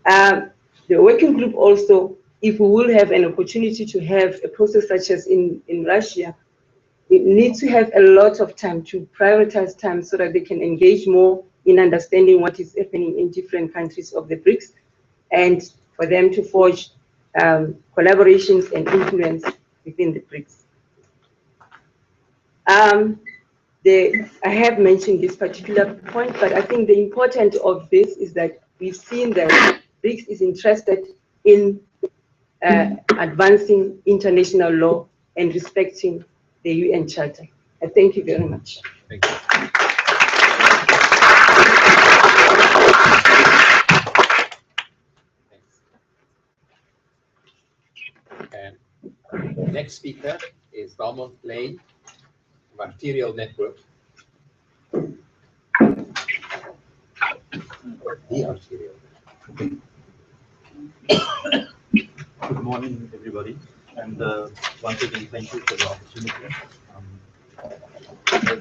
The working group also, if we will have an opportunity to have a process such as in Russia, it needs to have a lot of time to prioritize time so that they can engage more in understanding what is happening in different countries of the BRICS, and for them to forge collaborations and influence within the BRICS. I have mentioned this particular point, but I think the importance of this is that we've seen that BRICS is interested in advancing international law and respecting the UN Charter. I thank you very much. Thank you. And next speaker is Valmont Lane of Arterial Network. The Arterial. Good morning, everybody, and once again, thank you for the opportunity.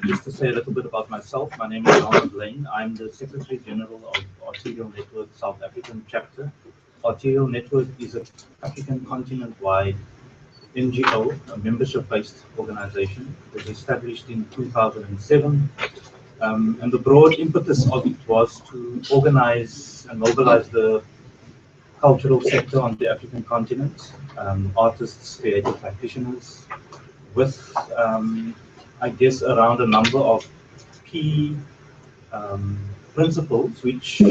Just to say a little bit about myself, my name is Valmont Lane. I'm the Secretary General of Arterial Network South African chapter. Arterial Network is an African continent-wide NGO, a membership-based organization. It was established in 2007, and the broad impetus of it was to organize and mobilize the cultural sector on the African continent, artists, creative practitioners, with, I guess, around a number of key principles which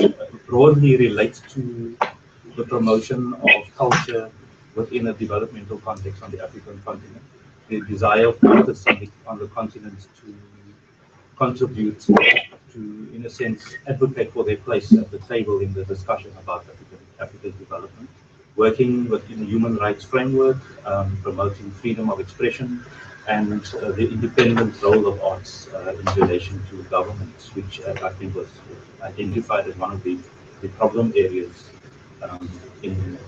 broadly relate to the promotion of culture within a developmental context on the African continent. The desire of artists on the continent to contribute to, in a sense, advocate for their place at the table in the discussion about Africa's development, working within the human rights framework, promoting freedom of expression, and the independent role of arts in relation to governments, which I think was identified as one of the problem areas in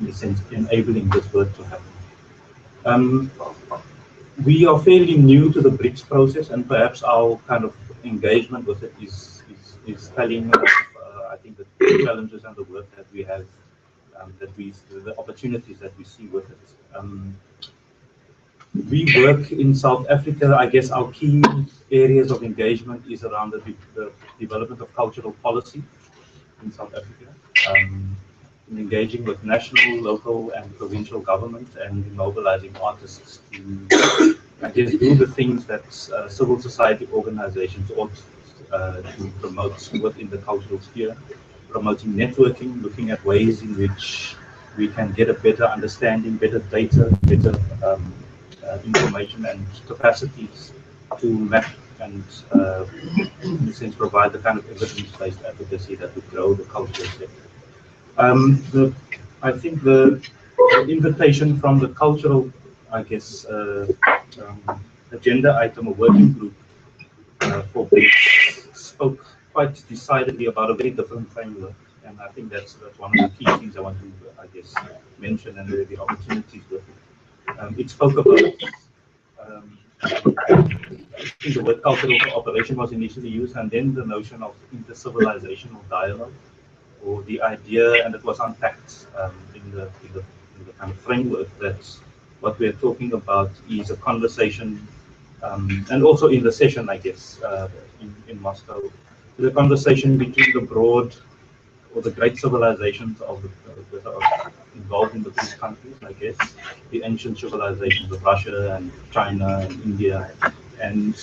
the sense enabling this work to happen. We are fairly new to the BRICS process, and perhaps our kind of engagement with it is telling of, I think, the challenges and the work that we have, the opportunities that we see with it. We work in South Africa. I guess our key areas of engagement is around the development of cultural policy in South Africa, in engaging with national, local, and provincial government, and in mobilizing artists to, I guess, do the things that civil society organizations ought to promote within the cultural sphere, promoting networking, looking at ways in which we can get a better understanding, better data, better information and capacities to map and in a sense provide the kind of evidence-based advocacy that would grow the cultural sector. I think the invitation from the cultural, I guess, agenda item or working group for BRICS spoke quite decidedly about a very different framework, and I think that's one of the key things I want to, I guess, mention, and the opportunities with it. It spoke about, I think the word cultural cooperation was initially used, and then the notion of intercivilizational dialogue, or the idea, and it was unpacked in the kind of framework that what we're talking about is a conversation, and also in the session, I guess, in Moscow, the conversation between the broad or the great civilizations of that are involved in the BRICS countries, I guess, the ancient civilizations of Russia and China and India. And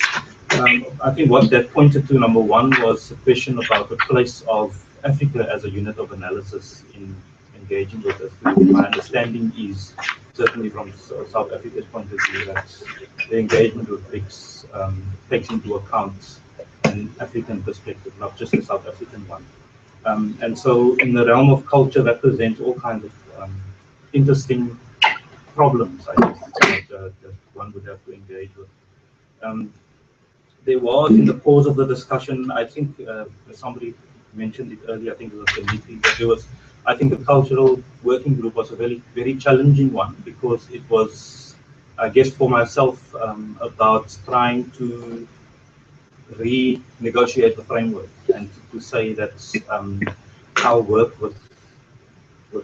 I think what that pointed to, number one, was a question about the place of Africa as a unit of analysis in engaging with us. My understanding is, certainly from South Africa's point of view, that the engagement with BRICS takes into account an African perspective, not just a South African one. And so in the realm of culture, that presents all kinds of interesting problems, I guess, that one would have to engage with. There was, in the course of the discussion, I think somebody mentioned it earlier, I think it was Dimitri, that there was, I think the cultural working group was a very, very challenging one, because it was, I guess for myself, about trying to renegotiate the framework and to say that our work with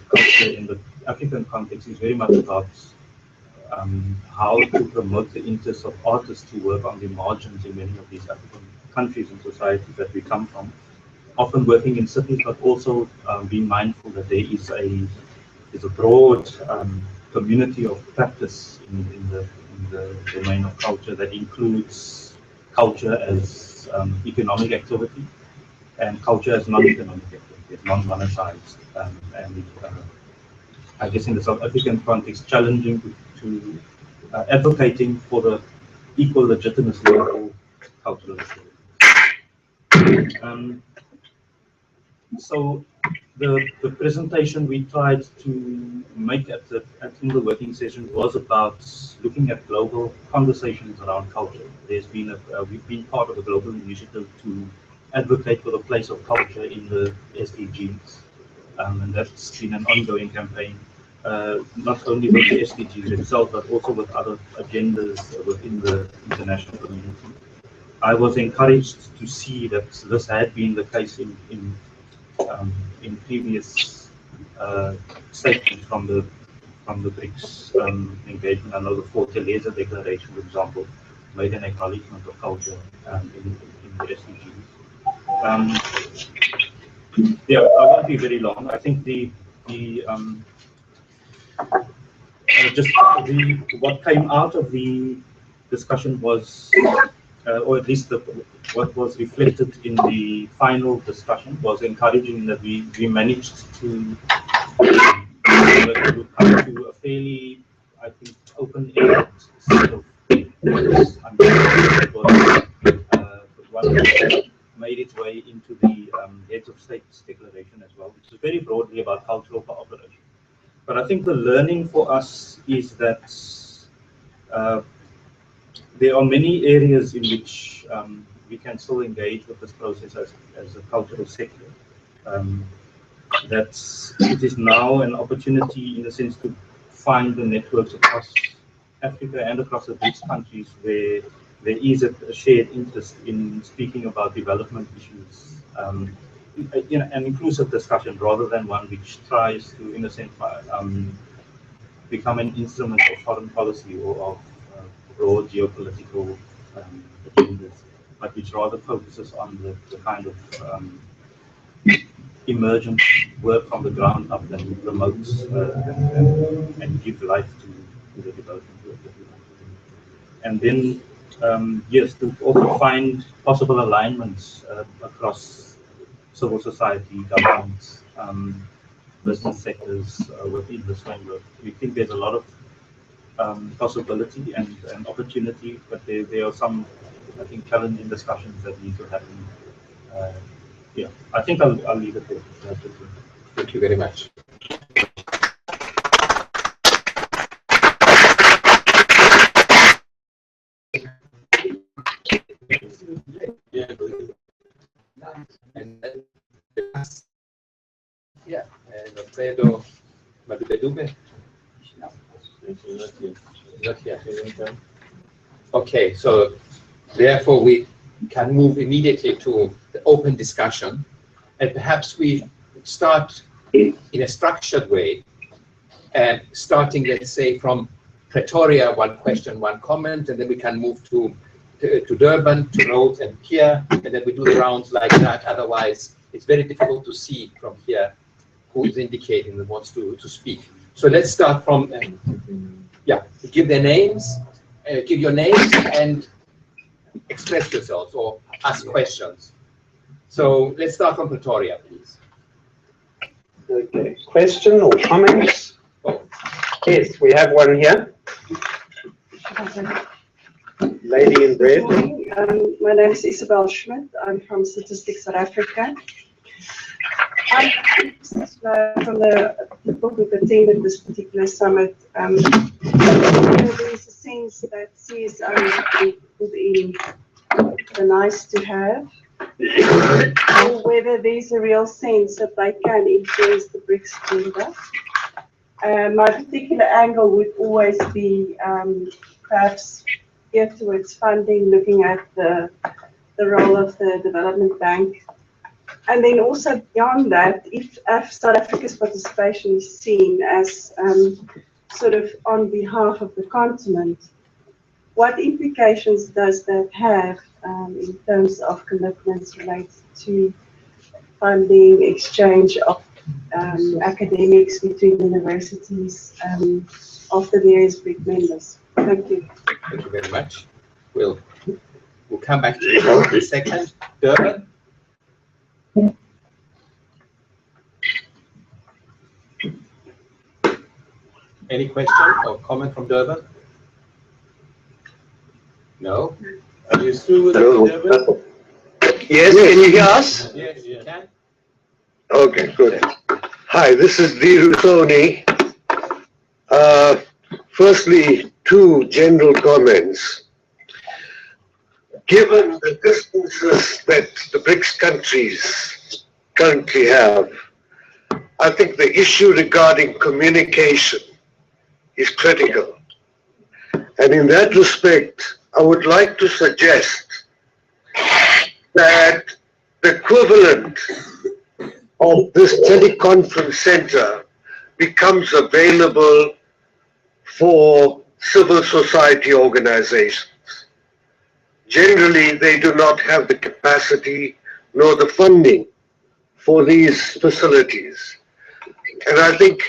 culture in the African context is very much about how to promote the interests of artists who work on the margins in many of these African countries and societies that we come from, often working in cities, but also being mindful that there is a broad community of practice in the domain of culture that includes culture as economic activity and culture as non-economic activity, non-monetized, and I guess in the South African context, challenging to advocating for the equal legitimacy of all cultural activity. So the presentation we tried to make in the working session was about looking at global conversations around culture. There's been we've been part of a global initiative to advocate for the place of culture in the SDGs, and that's been an ongoing campaign, not only with the SDGs itself, but also with other agendas within the international community. I was encouraged to see that this had been the case in previous statements from the BRICS engagement. I know the Fortaleza Declaration, for example, made an acknowledgement of culture in the SDGs. Yeah, I won't be very long. I think what came out of the discussion was, or at least what was reflected in the final discussion was encouraging, that we managed to come to a fairly, I think, open-ended set of points. I'm sure it was one that made its way into the Heads of States Declaration as well, which is very broadly about cultural cooperation. But I think the learning for us is that there are many areas in which we can still engage with this process as a cultural sector. That it is now an opportunity, in a sense, to find the networks across Africa and across the BRICS countries where there is a shared interest in speaking about development issues, an inclusive discussion rather than one which tries to, in a sense, become an instrument of foreign policy or of broad geopolitical agendas, but which rather focuses on the kind of emergent work from the ground up that promotes and give life to the development work that we want to do. And then, yes, to also find possible alignments across civil society, governments, business sectors within this framework. We think there's a lot of possibility and opportunity, but there are some, I think, challenging discussions that need to happen. Yeah, I think I'll leave it there. Thank you very much. Yeah, and Alfredo Madubedube. Not here. Okay, so therefore we can move immediately to the open discussion, and perhaps we start in a structured way, and starting, let's say, from Pretoria, one question, one comment, and then we can move to Durban, to Rhodes and here, and then we do the rounds like that. Otherwise, it's very difficult to see from here who is indicating that wants to speak. So let's start from, give their names, give your names and express yourselves or ask questions. So let's start from Pretoria, please. Okay, question or comments? Yes, we have one here. Lady in red. My name is Isabel Schmidt. I'm from Statistics South Africa. I'm from the people who attended this particular summit. There's a sense that CSOs within the nice to have, or whether there's a real sense that they can influence the BRICS agenda. My particular angle would always be perhaps geared towards funding, looking at the role of the development bank. And then also beyond that, if South Africa's participation is seen as sort of on behalf of the continent, what implications does that have in terms of commitments related to funding, exchange of academics between universities of the various BRIC members? Thank you. Thank you very much. We'll come back to you in a second. Durban? Any question or comment from Durban? No? Are you through with Durban? Yes, can you hear us? Yes, you can. Okay, good. Hi, this is Dhirusoni. Firstly, two general comments. Given the distances that the BRICS countries currently have, I think the issue regarding communication is critical. And in that respect, I would like to suggest that the equivalent of this teleconference center becomes available for civil society organizations. Generally, they do not have the capacity nor the funding for these facilities. And I think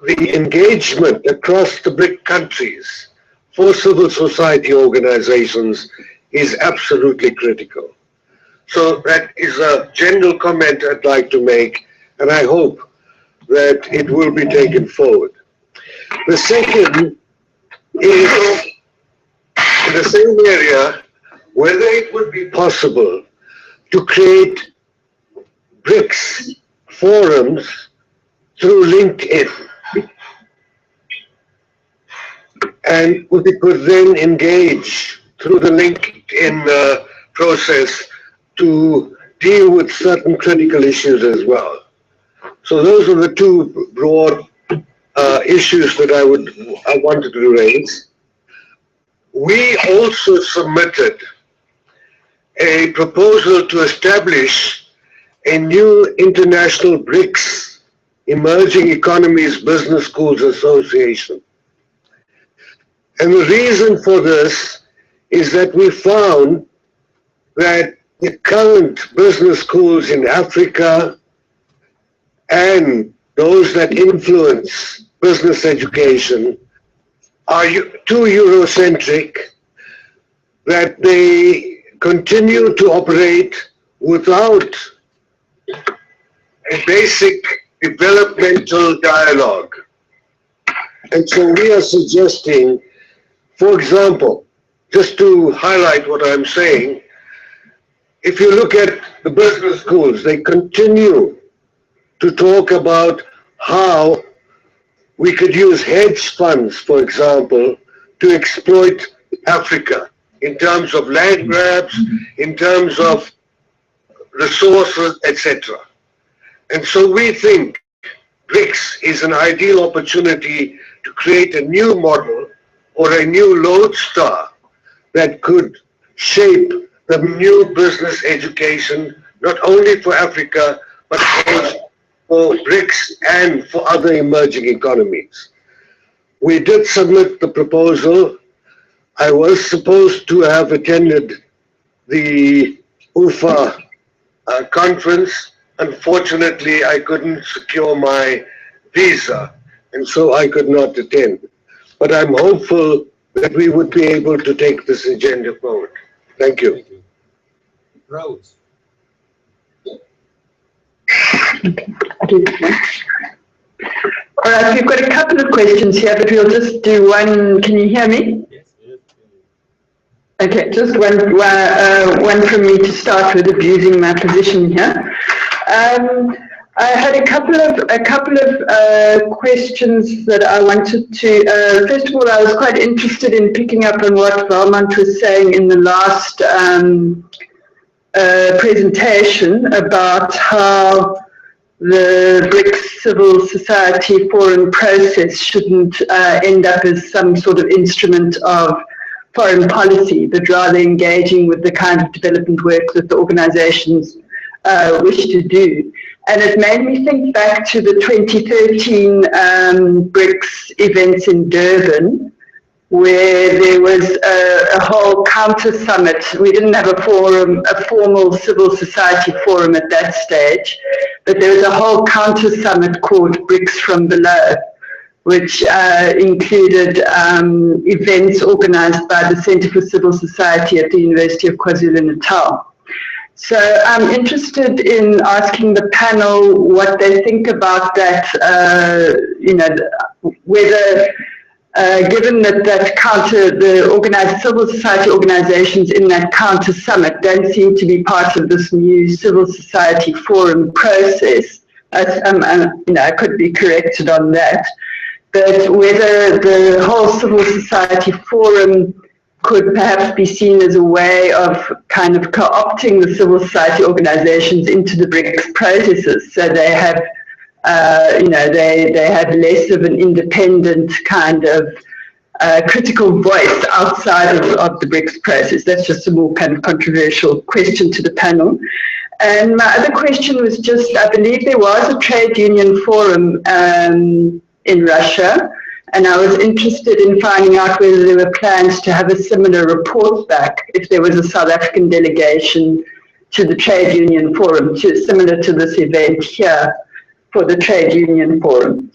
the engagement across the BRIC countries for civil society organizations is absolutely critical. So that is a general comment I'd like to make, and I hope that it will be taken forward. The second is, in the same area, whether it would be possible to create BRICS forums through LinkedIn. And we could then engage through the LinkedIn process to deal with certain critical issues as well. So those are the two broad issues that I wanted to raise. We also submitted a proposal to establish a new international BRICS Emerging Economies Business Schools Association. And the reason for this is that we found that the current business schools in Africa and those that influence business education are too Eurocentric, that they continue to operate without a basic developmental dialogue. And so we are suggesting, for example, just to highlight what I'm saying, if you look at the business schools, they continue to talk about how we could use hedge funds, for example, to exploit Africa in terms of land grabs, in terms of resources, etc. And so we think BRICS is an ideal opportunity to create a new model or a new lodestar that could shape the new business education, not only for Africa, but also for BRICS and for other emerging economies. We did submit the proposal. I was supposed to have attended the UFA conference. Unfortunately, I couldn't secure my visa, and so I could not attend. But I'm hopeful that we would be able to take this agenda forward. Thank you. Thank you. Rose. All right, we've got a couple of questions here, but we'll just do one. Can you hear me? Yes. Okay, just one from me to start with, abusing my position here. I had a couple of questions that I wanted to. First of all, I was quite interested in picking up on what Valmont was saying in the last presentation about how the BRICS Civil Society Forum process shouldn't end up as some sort of instrument of foreign policy, but rather engaging with the kind of development work that the organizations wish to do. And it made me think back to the 2013 BRICS events in Durban, where there was a whole counter summit. We didn't have a formal civil society forum at that stage, but there was a whole counter summit called BRICS from Below, which included events organized by the Center for Civil Society at the University of KwaZulu-Natal. So I'm interested in asking the panel what they think about that, whether given that the organized civil society organizations in that counter summit don't seem to be part of this new civil society forum process. I could be corrected on that, but whether the whole civil society forum could perhaps be seen as a way of kind of co-opting the civil society organizations into the BRICS processes, so they have they have less of an independent kind of critical voice outside of the BRICS process. That's just a more kind of controversial question to the panel. And my other question was just, I believe there was a trade union forum in Russia, and I was interested in finding out whether there were plans to have a similar report back if there was a South African delegation to the trade union forum, similar to this event here for the trade union forum.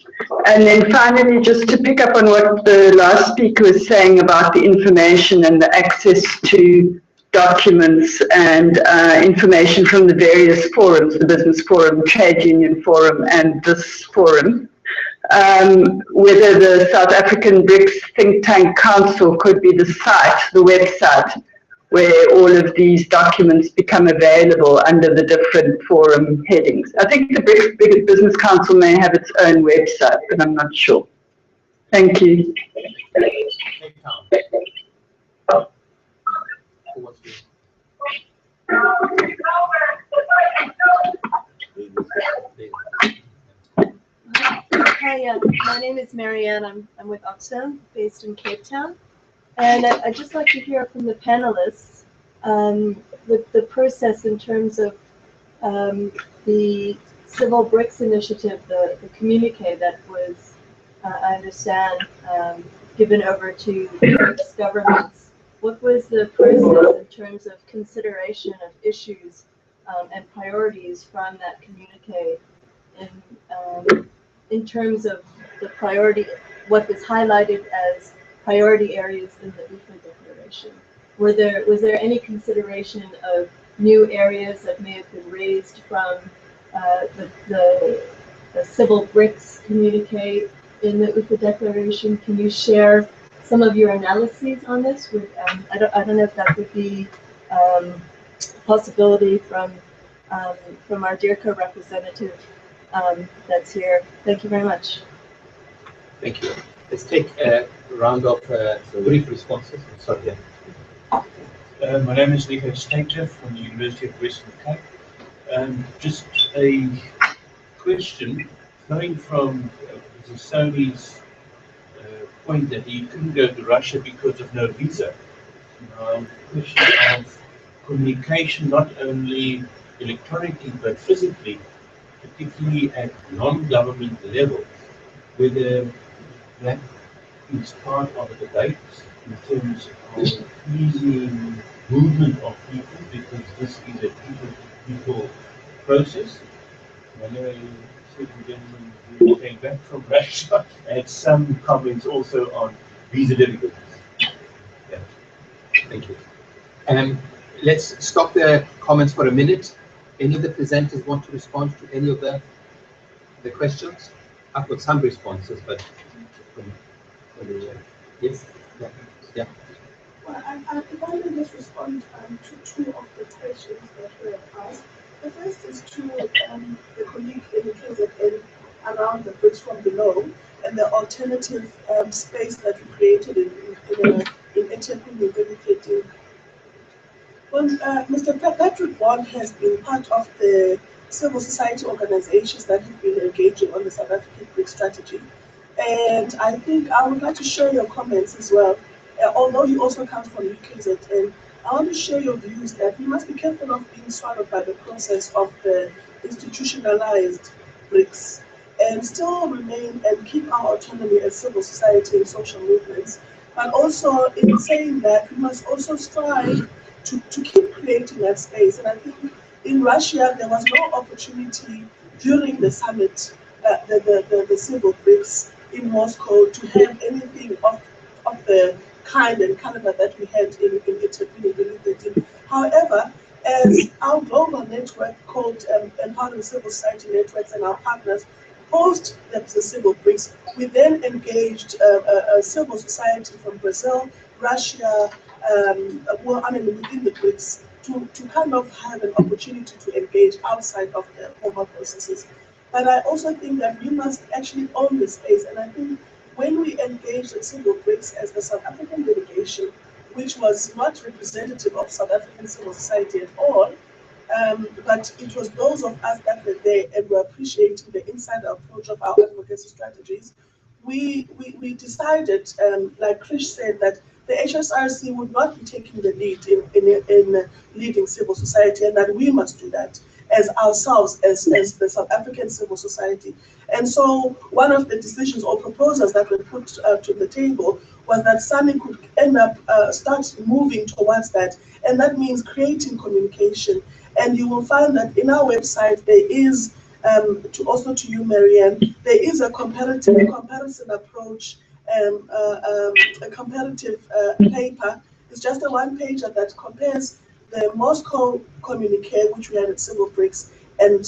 And then finally, just to pick up on what the last speaker was saying about the information and the access to documents and information from the various forums, the business forum, trade union forum, and this forum, whether the South African BRICS Think Tank Council could be the site, the website, where all of these documents become available under the different forum headings. I think the BRICS Business Council may have its own website, but I'm not sure. Thank you. Hi, my name is Marianne. I'm with Oxfam, based in Cape Town. And I'd just like to hear from the panelists the process in terms of the Civil BRICS initiative, the communique that was, I understand, given over to BRICS governments. What was the process in terms of consideration of issues and priorities from that communique in terms of the priority, what was highlighted as priority areas in the UFA declaration? Was there any consideration of new areas that may have been raised from the Civil BRICS communique with the declaration, can you share some of your analyses on this? With I don't know if that would be possibility from our DIRCO representative that's here. Thank you very much. Thank you. Let's take a round of brief responses. Sorry. Yeah. My name is Nico Staker from the University of Western Cape. Just a question flowing from Sony's point that he couldn't go to Russia because of no visa. Question of communication, not only electronically but physically, particularly at non-government level, whether that is part of the debate in terms of easing movement of people, because this is a people process. I know certain gentlemen who came back from Russia had some comments also on visa difficulties. Yeah. Thank you. Let's stop the comments for a minute. Any of the presenters want to respond to any of the questions? I've got some responses, but yes, yeah. Well, if I may just respond to two of the questions that were asked. The first is to the colleague in the KZN around the BRICS from below and the alternative space that we created in intercommunicating. Well, Mr. Patrick Bond has been part of the civil society organizations that have been engaging on the South African BRICS strategy. And I think I would like to share your comments as well. Although you also come from UKZN, I want to share your views that we must be careful of being swallowed by the process of the institutionalized BRICS and still remain and keep our autonomy as civil society and social movements. But also in saying that, we must also strive to keep creating that space. And I think in Russia, there was no opportunity during the summit, the Civil BRICS in Moscow, to have anything of the kind and caliber that we had in 2013. However, as our global network called Empowering Civil Society Networks and our partners post the Civil BRICS, we then engaged civil society from Brazil, Russia, within the BRICS, to kind of have an opportunity to engage outside of the formal processes. But I also think that we must actually own the space, and I think when we engaged in Civil BRICS as the South African delegation, which was not representative of South African civil society at all, but it was those of us that were there and were appreciating the insider approach of our advocacy strategies, we decided, like Krish said, that the HSRC would not be taking the lead in leading civil society, and that we must do that as ourselves, as the South African civil society. And so one of the decisions or proposals that were put to the table was that SANI could end up start moving towards that, and that means creating communication. And you will find that in our website there is, to you, Marianne, there is a comparison approach, a comparative paper. It's just a one-pager that compares the Moscow communique, which we had at Civil BRICS, and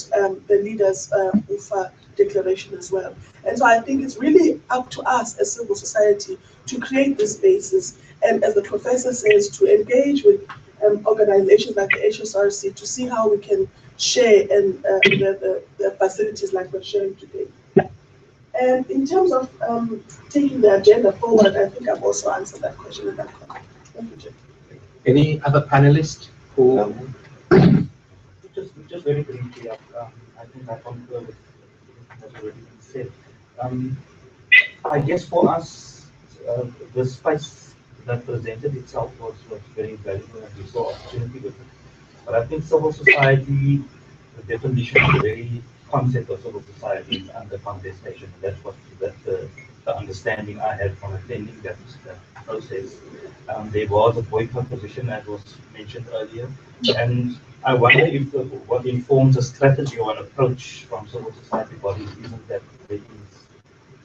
the leaders' UFA declaration as well. And so I think it's really up to us as civil society to create the spaces, and as the professor says, to engage with organizations like the HSRC to see how we can share and the facilities like we're sharing today. And in terms of taking the agenda forward, I think I've also answered that question in that context. Thank you, Jim. Any other panelists who? Just very briefly, I think I concur with what already been said. I guess for us, the space that presented itself was very valuable, and we saw opportunity with it. But I think civil society, the definition of the very concept of civil society is under contestation. That's the understanding I had from attending that process. There was a boycott position, as was mentioned earlier, and I wonder if what informs a strategy or an approach from civil society bodies isn't that there is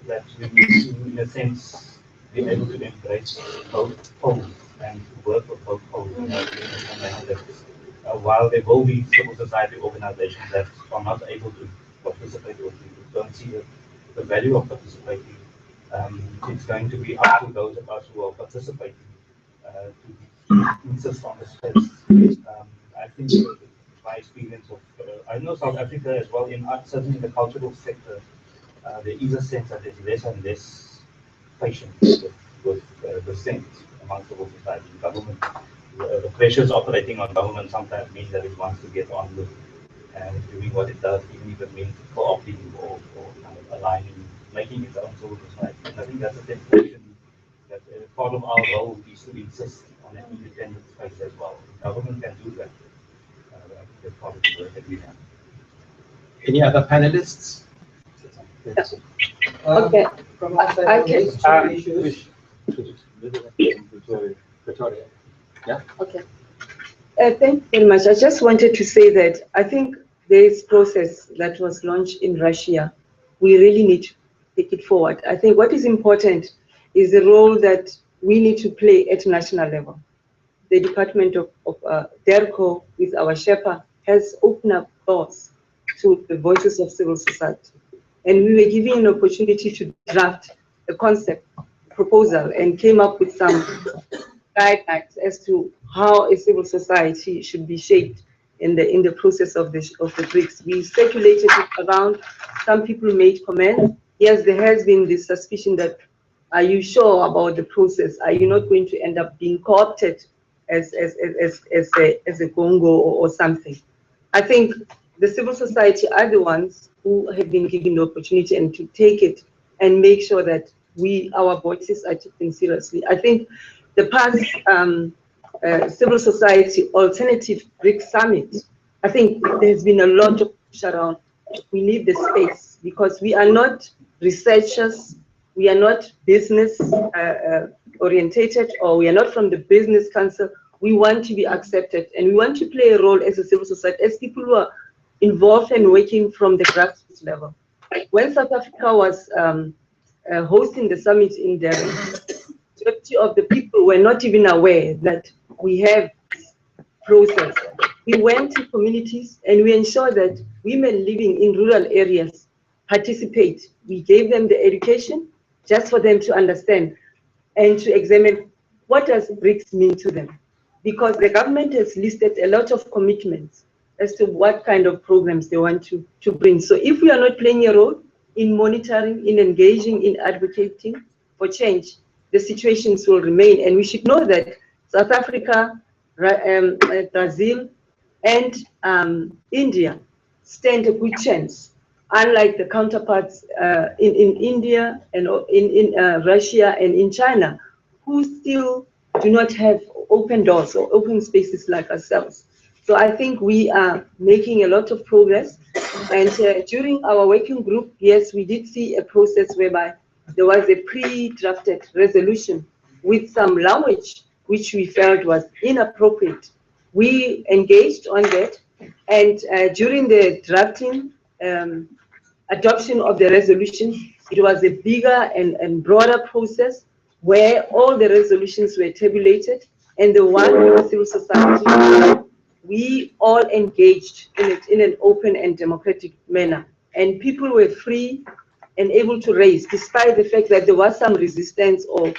that we need to, in a sense, be able to embrace both poles and work with both poles in a manner that while there will be civil society organizations that are not able to participate or don't see the value of participating, It's going to be up to those of us who are participating to insist on the space. I think my experience of, I know South Africa as well, certainly in the cultural sector, there is a sense that there's less and less patience with the sense among civil society and government. The pressures operating on government sometimes mean that it wants to get on with doing what it does, even if it means co-opting or kind of aligning, making its own civil society. And I think that's a temptation that part of our role is to insist on an independent space as well. Government can do that. I think that's part of the work that we have. Any other panelists? Okay. From our side, I can. issues. Victoria. Yeah. Okay. Thank you very much. I just wanted to say that I think this process that was launched in Russia, we really need to take it forward. I think what is important is the role that we need to play at national level. The Department of DIRCO with our Sherpa has opened up doors to the voices of civil society. And we were given an opportunity to draft a concept proposal and came up with some guidelines as to how a civil society should be shaped in the process of the BRICS. We circulated it around. Some people made comments. Yes, there has been this suspicion that, are you sure about the process? Are you not going to end up being co-opted as a Congo or something? I think the civil society are the ones who have been given the opportunity and to take it and make sure that our voices are taken seriously. I think the past civil society alternative BRICS summit, I think there's been a lot of push around. We need the space because we are not researchers, we are not business orientated, or we are not from the business council. We want to be accepted and we want to play a role as a civil society, as people who are involved and working from the grassroots level. When South Africa was hosting the summit in Delhi, majority of the people were not even aware that we have this process. We went to communities and we ensured that women living in rural areas participate. We gave them the education just for them to understand and to examine what does BRICS mean to them. Because the government has listed a lot of commitments as to what kind of programs they want to bring. So if we are not playing a role in monitoring, in engaging, in advocating for change, the situations will remain. And we should know that South Africa, Brazil, and India stand a good chance, unlike the counterparts in India and in Russia and in China, who still do not have open doors or open spaces like ourselves. So I think we are making a lot of progress. And during our working group, yes, we did see a process whereby there was a pre-drafted resolution with some language which we felt was inappropriate. We engaged on that, and during the drafting, adoption of the resolution, it was a bigger and broader process where all the resolutions were tabulated, and the one with civil society, we all engaged in it in an open and democratic manner. And people were free and able to raise, despite the fact that there was some resistance or,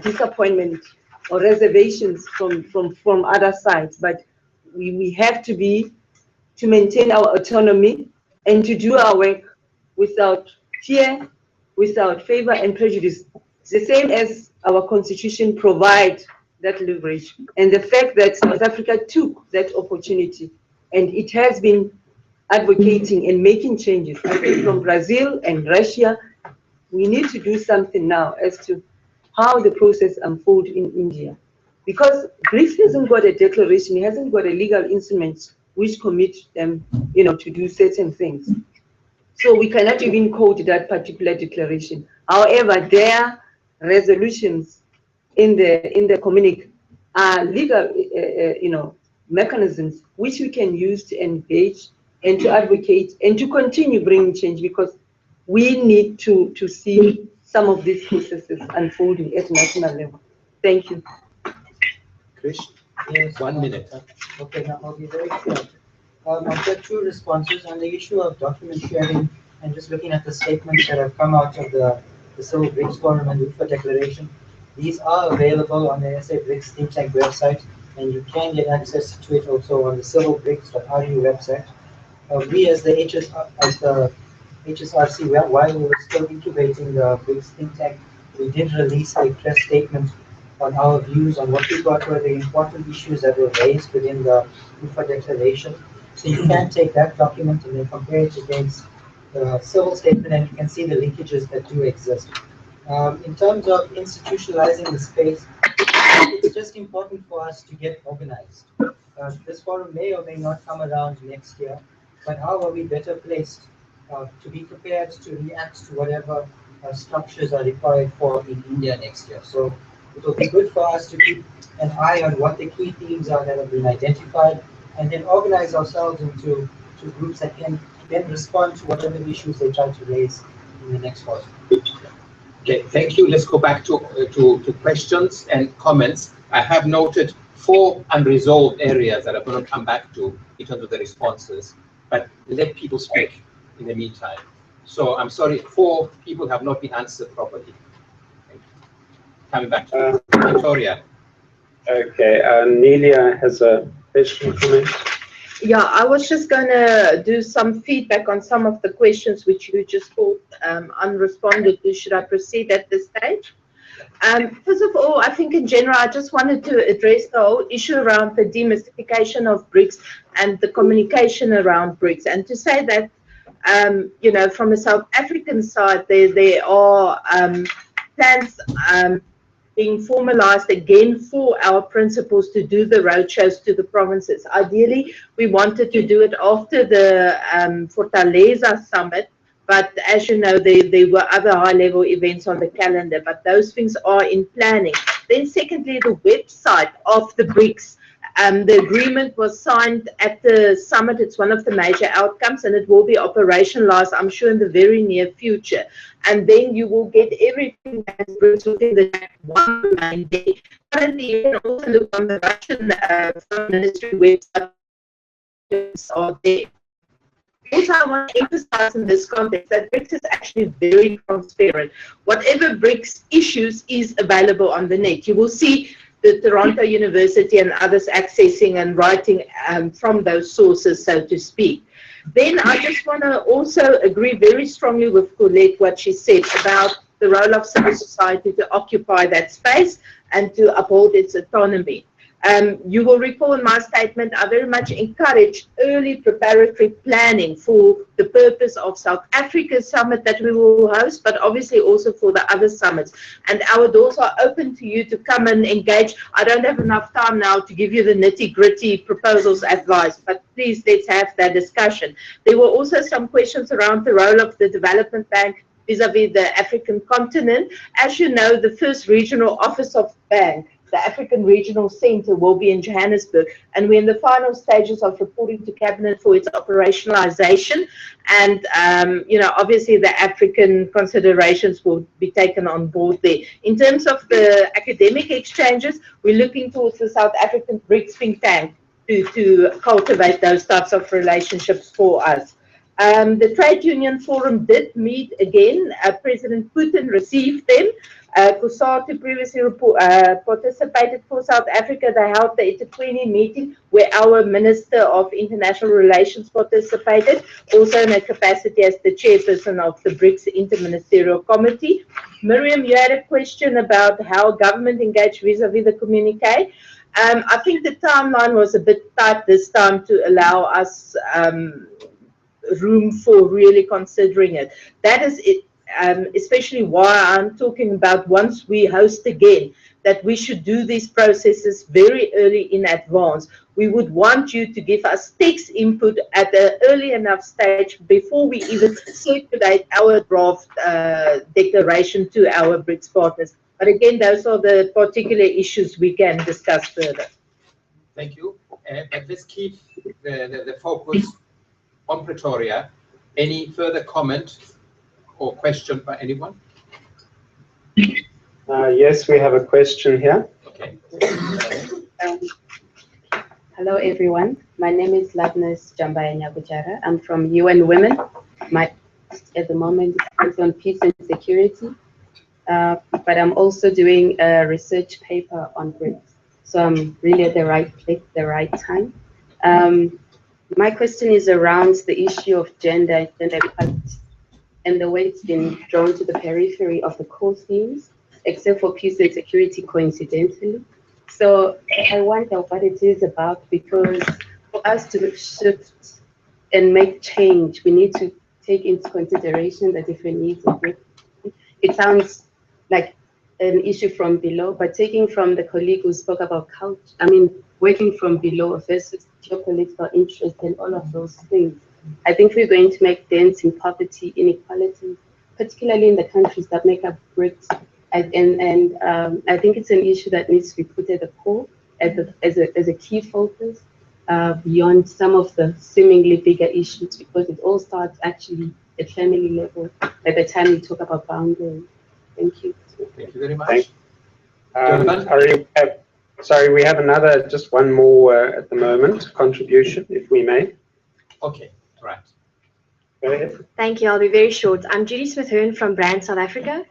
disappointment or reservations from other sides. But we have to maintain our autonomy and to do our work without fear, without favor and prejudice. It's the same as our constitution provides that leverage. And the fact that South Africa took that opportunity and it has been advocating and making changes. I think from Brazil and Russia, we need to do something now as to how the process unfolds in India. Because BRICS hasn't got a declaration, it hasn't got a legal instrument which commit them, to do certain things. So we cannot even quote that particular declaration. However, their resolutions in the communique are legal, mechanisms which we can use to engage and to advocate and to continue bringing change, because we need to see some of these processes unfolding at national level. Thank you. Krish, Yes. 1 minute. Okay, now I'll be very short. I've got two responses on the issue of document sharing and just looking at the statements that have come out of the the Civil BRICS Forum and UFA Declaration. These are available on the SA BRICS Think Tank website, and you can get access to it also on the civilbrics.ru website. We as the HSRC, while we were still incubating the BRICS Think Tank, we did release a press statement on our views on what we thought were the important issues that were raised within the UFA Declaration. So you can take that document and then compare it against the civil statement, and you can see the linkages that do exist. In terms of institutionalizing the space, it's just important for us to get organized. This forum may or may not come around next year, but how are we better placed to be prepared to react to whatever structures are required for in India next year? So it will be good for us to keep an eye on what the key themes are that have been identified, and then organize ourselves into groups that can then respond to whatever issues they try to raise in the next forum. Okay, thank you. Let's go back to questions and comments. I have noted 4 unresolved areas that I'm going to come back to in terms of the responses, but let people speak in the meantime. So I'm sorry, 4 people have not been answered properly. Coming back to Victoria. Okay, Nelia has a question comment. Yeah, I was just going to do some feedback on some of the questions which you just thought unresponded to. Should I proceed at this stage? First of all, I think in general, I just wanted to address the whole issue around the demystification of BRICS and the communication around BRICS, and to say that, you know, from the South African side, there are plans being formalized again for our principals to do the roadshows to the provinces. Ideally, we wanted to do it after the Fortaleza summit, but as you know, there were other high-level events on the calendar, but those things are in planning. Then secondly, the website of the BRICS. The agreement was signed at the summit. It's one of the major outcomes, and it will be operationalized, I'm sure, in the very near future. And then you will get everything that is within the one main day. Currently, you can also look on the Russian Foreign Ministry website. Are there. Also, I want to emphasize in this context that BRICS is actually very transparent. Whatever BRICS issues is available on the net. You will see the Toronto University and others accessing and writing from those sources, so to speak. Then I just want to also agree very strongly with Colette, what she said about the role of civil society to occupy that space and to uphold its autonomy. You will recall in my statement, I very much encourage early preparatory planning for the purpose of South Africa's summit that we will host, but obviously also for the other summits. And our doors are open to you to come and engage. I don't have enough time now to give you the nitty-gritty proposals advice, but please let's have that discussion. There were also some questions around the role of the Development Bank vis-a-vis the African continent. As you know, the first regional office of the bank, the African Regional Center, will be in Johannesburg, and we're in the final stages of reporting to Cabinet for its operationalization. And, you know, obviously the African considerations will be taken on board there. In terms of the academic exchanges, we're looking towards the South African BRICS Think Tank to cultivate those types of relationships for us. The Trade Union Forum did meet again. President Putin received them. Kusatu previously participated for South Africa. They held the eThekwini meeting where our Minister of International Relations participated, also in a capacity as the chairperson of the BRICS Interministerial Committee. Miriam, you had a question about how government engaged vis-a-vis the communique. I think the timeline was a bit tight this time to allow us room for really considering it. That is it. Especially why I'm talking about once we host again, that we should do these processes very early in advance. We would want you to give us text input at an early enough stage before we even circulate our draft declaration to our BRICS partners. But again, those are the particular issues we can discuss further. Thank you. But let's keep the focus on Pretoria. Any further comment or question by anyone? Yes, we have a question here. Okay. Hello, everyone. My name is Ladnes Jambaya Nyagujara. I'm from UN Women. My at the moment is on peace and security. but I'm also doing a research paper on BRICS. So I'm really at the right place, the right time. My question is around the issue of gender equality and the way it's been drawn to the periphery of the core themes, except for peace and security coincidentally. So I wonder what it is about, because for us to shift and make change, we need to take into consideration the different needs of BRICS. It sounds like an issue from below, but taking from the colleague who spoke about culture, I mean, working from below versus geopolitical interest and all of those things, I think we're going to make dents in poverty, inequality, particularly in the countries that make up BRICS. And I think it's an issue that needs to be put at the core as a key focus beyond some of the seemingly bigger issues, because it all starts actually at family level by the time we talk about boundaries. Thank you. Thank you very much. Sorry, we have another, just one more at the moment, contribution, if we may. Okay, right. Go ahead. Thank you. I'll be very short. I'm Judy Smith-Hearn from Brand South Africa.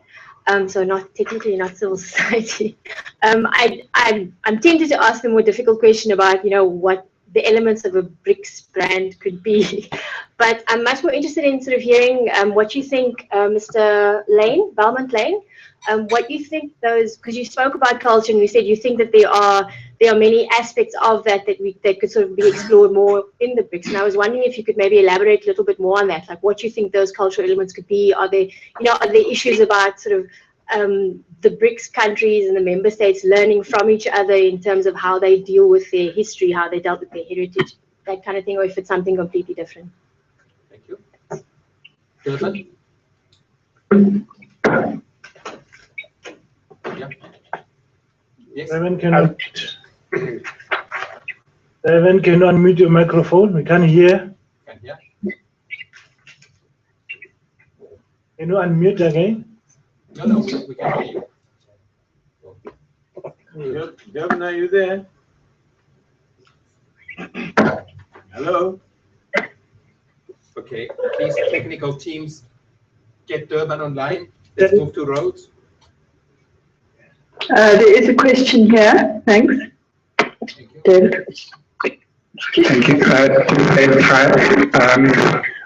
So not technically not civil society. I'm tempted to ask the more difficult question about, what the elements of a BRICS brand could be. But I'm much more interested in sort of hearing what you think, Mr. Lane, Belmont Lane, what you think those, because you spoke about culture and you said you think that there are many aspects of that could sort of be explored more in the BRICS. And I was wondering if you could maybe elaborate a little bit more on that, like what you think those cultural elements could be. Are there issues about sort of the BRICS countries and the member states learning from each other in terms of how they deal with their history, how they dealt with their heritage, that kind of thing, or if it's something completely different? Thank you. Jonathan? Yeah. Yes. Evan, can you unmute your microphone? We can't hear. Yeah. Can you unmute again? No, we can hear you. Governor, are you there? Hello? Okay, please, technical teams, get Durban online. Let's move to Rhodes. There is a question here. Thanks. David. Thank you. David Fryer. I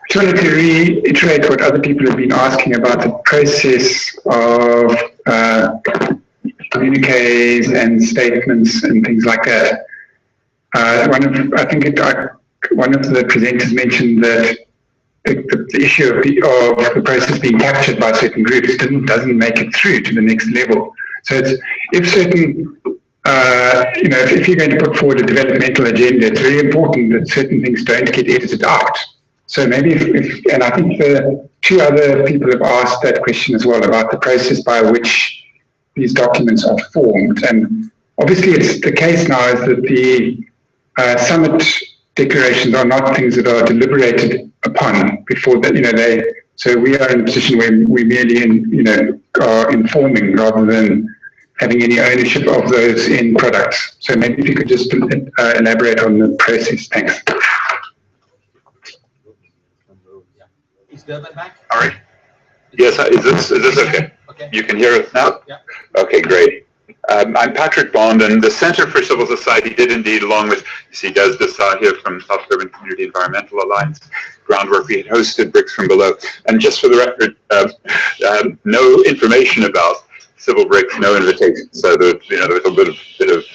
just wanted to reiterate what other people have been asking about the process of communiques and statements and things like that. One of the presenters mentioned that the issue of the process being captured by certain groups doesn't make it through to the next level. So if you're going to put forward a developmental agenda, it's very important that certain things don't get edited out. So maybe and I think the two other people have asked that question as well about the process by which these documents are formed. And obviously it's the case now is that the summit declarations are not things that are deliberated upon before that, so we are in a position where we merely, are informing rather than having any ownership of those end products. So maybe if you could just elaborate on the process. Thanks. Is Durban back? All right. Yes, is this okay? Okay. You can hear us now? Yeah. Okay, great. I'm Patrick Bond, and the Center for Civil Society did indeed, along with Des here from South Durban Community Environmental Alliance, groundwork. We had hosted BRICS from below. And just for the record, no information about Civil BRICS, no invitation. So there was a bit of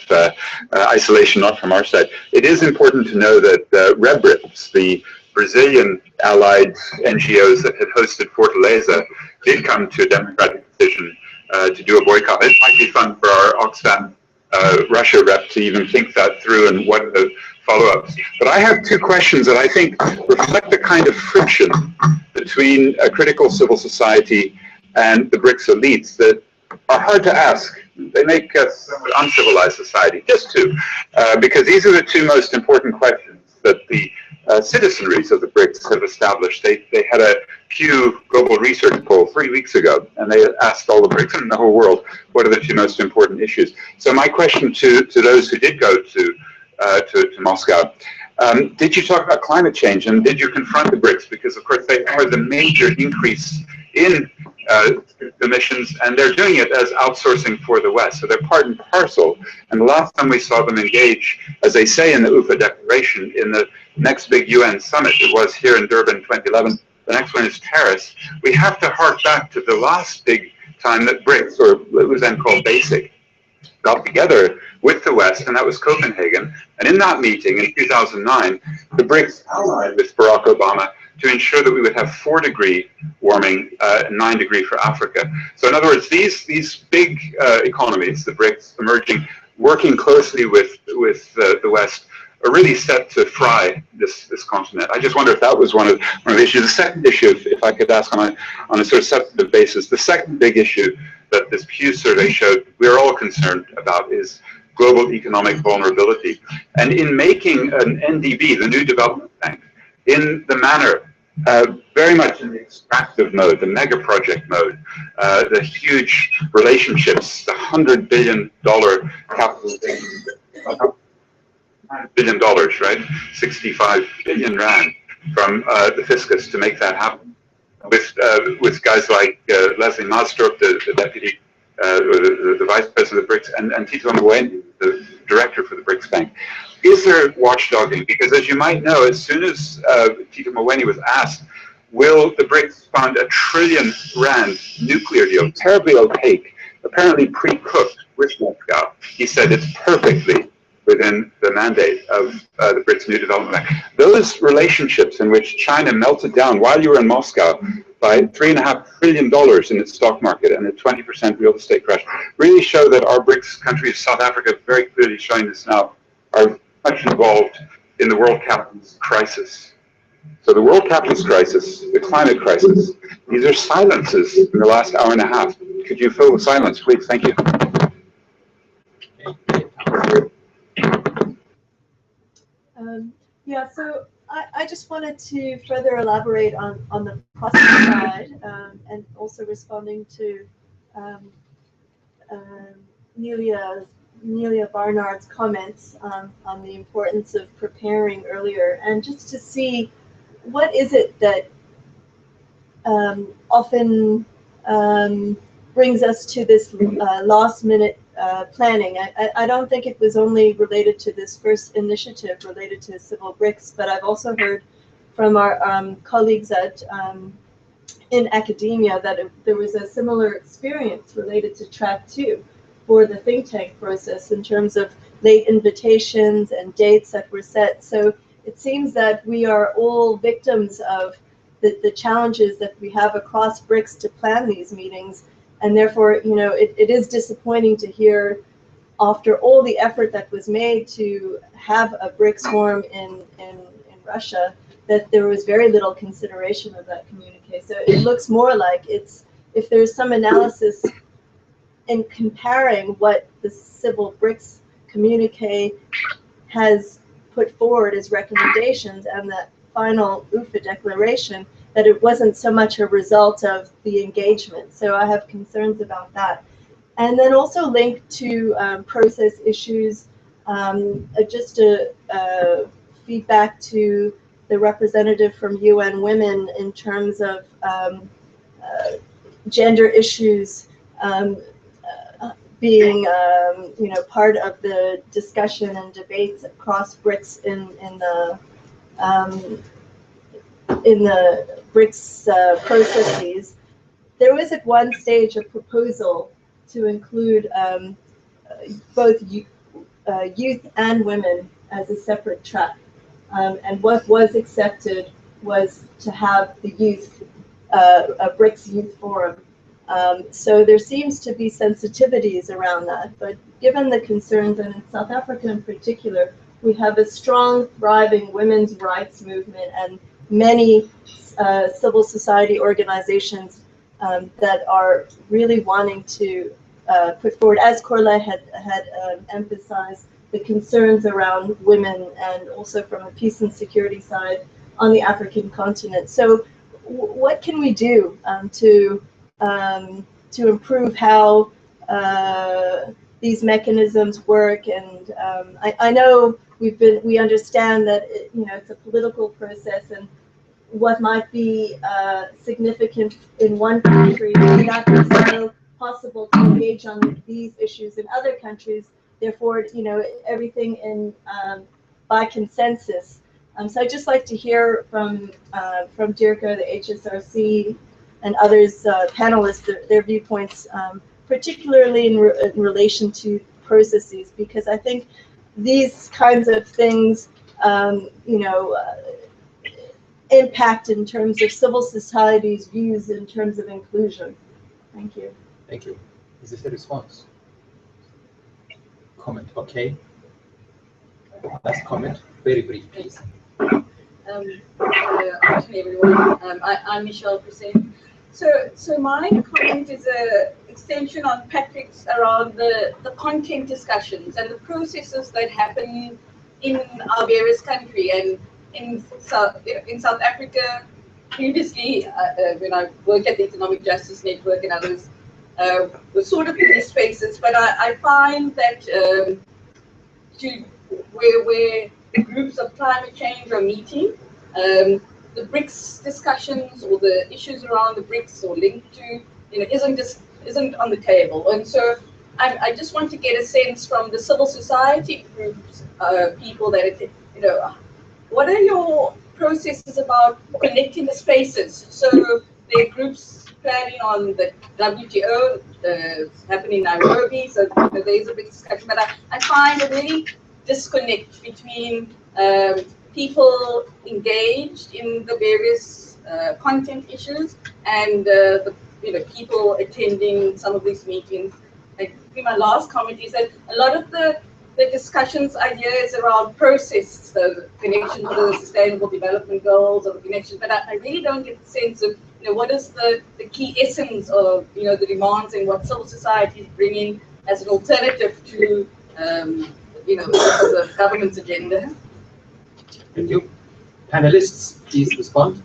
isolation, not from our side. It is important to know that REBRICS, the Brazilian allied NGOs that had hosted Fortaleza, did come to a democratic decision to do a boycott. It might be fun for our Oxfam Russia rep to even think that through and what the follow-ups. But I have two questions that I think reflect the kind of friction between a critical civil society and the BRICS elites that are hard to ask. They make us an uncivilized society. Just two, because these are the two most important questions that the citizenries of the BRICS have established. They had a Pew Global Research poll 3 weeks ago, and they asked all the BRICS in the whole world, what are the two most important issues? So my question to those who did go to Moscow, did you talk about climate change, and did you confront the BRICS? Because of course they are the major increase in emissions, and they're doing it as outsourcing for the West. So they're part and parcel. And the last time we saw them engage, as they say in the UFA Declaration, in the next big UN summit, it was here in Durban 2011, the next one is Paris, we have to hark back to the last big time that BRICS, or it was then called BASIC, got together with the West, and that was Copenhagen. And in that meeting in 2009, the BRICS allied with Barack Obama to ensure that we would have 4-degree warming, 9-degree for Africa. So in other words, these big economies, the BRICS emerging, working closely with the West, are really set to fry this continent. I just wonder if that was one of the issues. The second issue, if I could ask on a sort of substantive basis, the second big issue that this Pew survey showed we're all concerned about is global economic vulnerability. And in making an NDB, the New Development Bank, in the manner very much in the extractive mode, the mega project mode, the huge relationships, the $100 billion capitalization, $100 billion, right? 65 billion rand from the fiscus to make that happen. With guys like Leslie Maastrup, the deputy, the vice president of the BRICS, and Tito Mboweni, the director for the BRICS Bank. Is there watchdogging? Because as you might know, as soon as Tito Mboweni was asked, will the BRICS fund a R1 trillion nuclear deal, terribly opaque, apparently pre-cooked with Moscow, he said it's perfectly within the mandate of the BRICS New Development Bank. Those relationships in which China melted down while you were in Moscow by $3.5 trillion in its stock market and a 20% real estate crash really show that our BRICS countries, South Africa very clearly showing this now, are much involved in the world capitalist crisis. So the world capitalist crisis, the climate crisis, these are silences in the last hour and a half. Could you fill the silence, please? Thank you. Yeah, so I just wanted to further elaborate on the process side and also responding to Nelia Barnard's comments on the importance of preparing earlier, and just to see what is it that often brings us to this last minute planning. I don't think it was only related to this first initiative related to Civil BRICS, but I've also heard from our colleagues in academia that there was a similar experience related to track 2 for the think tank process in terms of late invitations and dates that were set. So it seems that we are all victims of the challenges that we have across BRICS to plan these meetings. And therefore, you know, it is disappointing to hear, after all the effort that was made to have a BRICS forum in Russia, that there was very little consideration of that communique. So it looks more like it's, if there's some analysis in comparing what the Civil BRICS communique has put forward as recommendations and the final UFA declaration, that it wasn't so much a result of the engagement. So I have concerns about that. And then also linked to process issues, just a feedback to the representative from UN Women in terms of gender issues being you know, part of the discussion and debates across BRICS in the BRICS processes. There was at one stage a proposal to include both youth and women as a separate track. And what was accepted was to have the youth, a BRICS Youth Forum. So there seems to be sensitivities around that, but given the concerns, and in South Africa in particular, we have a strong, thriving women's rights movement and many civil society organizations that are really wanting to put forward, as Corla had emphasized, the concerns around women and also from a peace and security side on the African continent. So what can we do to improve how these mechanisms work? And I know we understand that you know, it's a political process, and what might be significant in one country may not be still possible to engage on these issues in other countries. Therefore, you know, everything in by consensus. So I'd just like to hear from DIRCO, the HSRC, and others, panelists, their viewpoints, particularly in relation to processes, because I think these kinds of things, you know, impact in terms of civil society's views in terms of inclusion. Thank you. Thank you. Is this a response? Comment, okay. Last comment, very brief, please. Afternoon, everyone. I'm Michelle Present. So my comment is an extension on Patrick's around the content discussions and the processes that happen in our various countries. And in South Africa, previously, when I worked at the Economic Justice Network and others, were sort of in these spaces, but I find that where the groups of climate change are meeting, the BRICS discussions or the issues around the BRICS or linked to, you know, isn't on the table. And so I just want to get a sense from the civil society groups, people that, you know, what are your processes about connecting the spaces? So there are groups planning on the WTO, happening in Nairobi, so you know, there's a big discussion, but I find a really disconnect between people engaged in the various content issues and the people attending some of these meetings. Like my last comment is that a lot of the discussions ideas around process, the connection to the Sustainable Development Goals or the connection, but I really don't get the sense of, you know, what is the key essence of, you know, the demands and what civil society is bringing as an alternative to, you know, the government's agenda. Thank you. Panelists, please respond.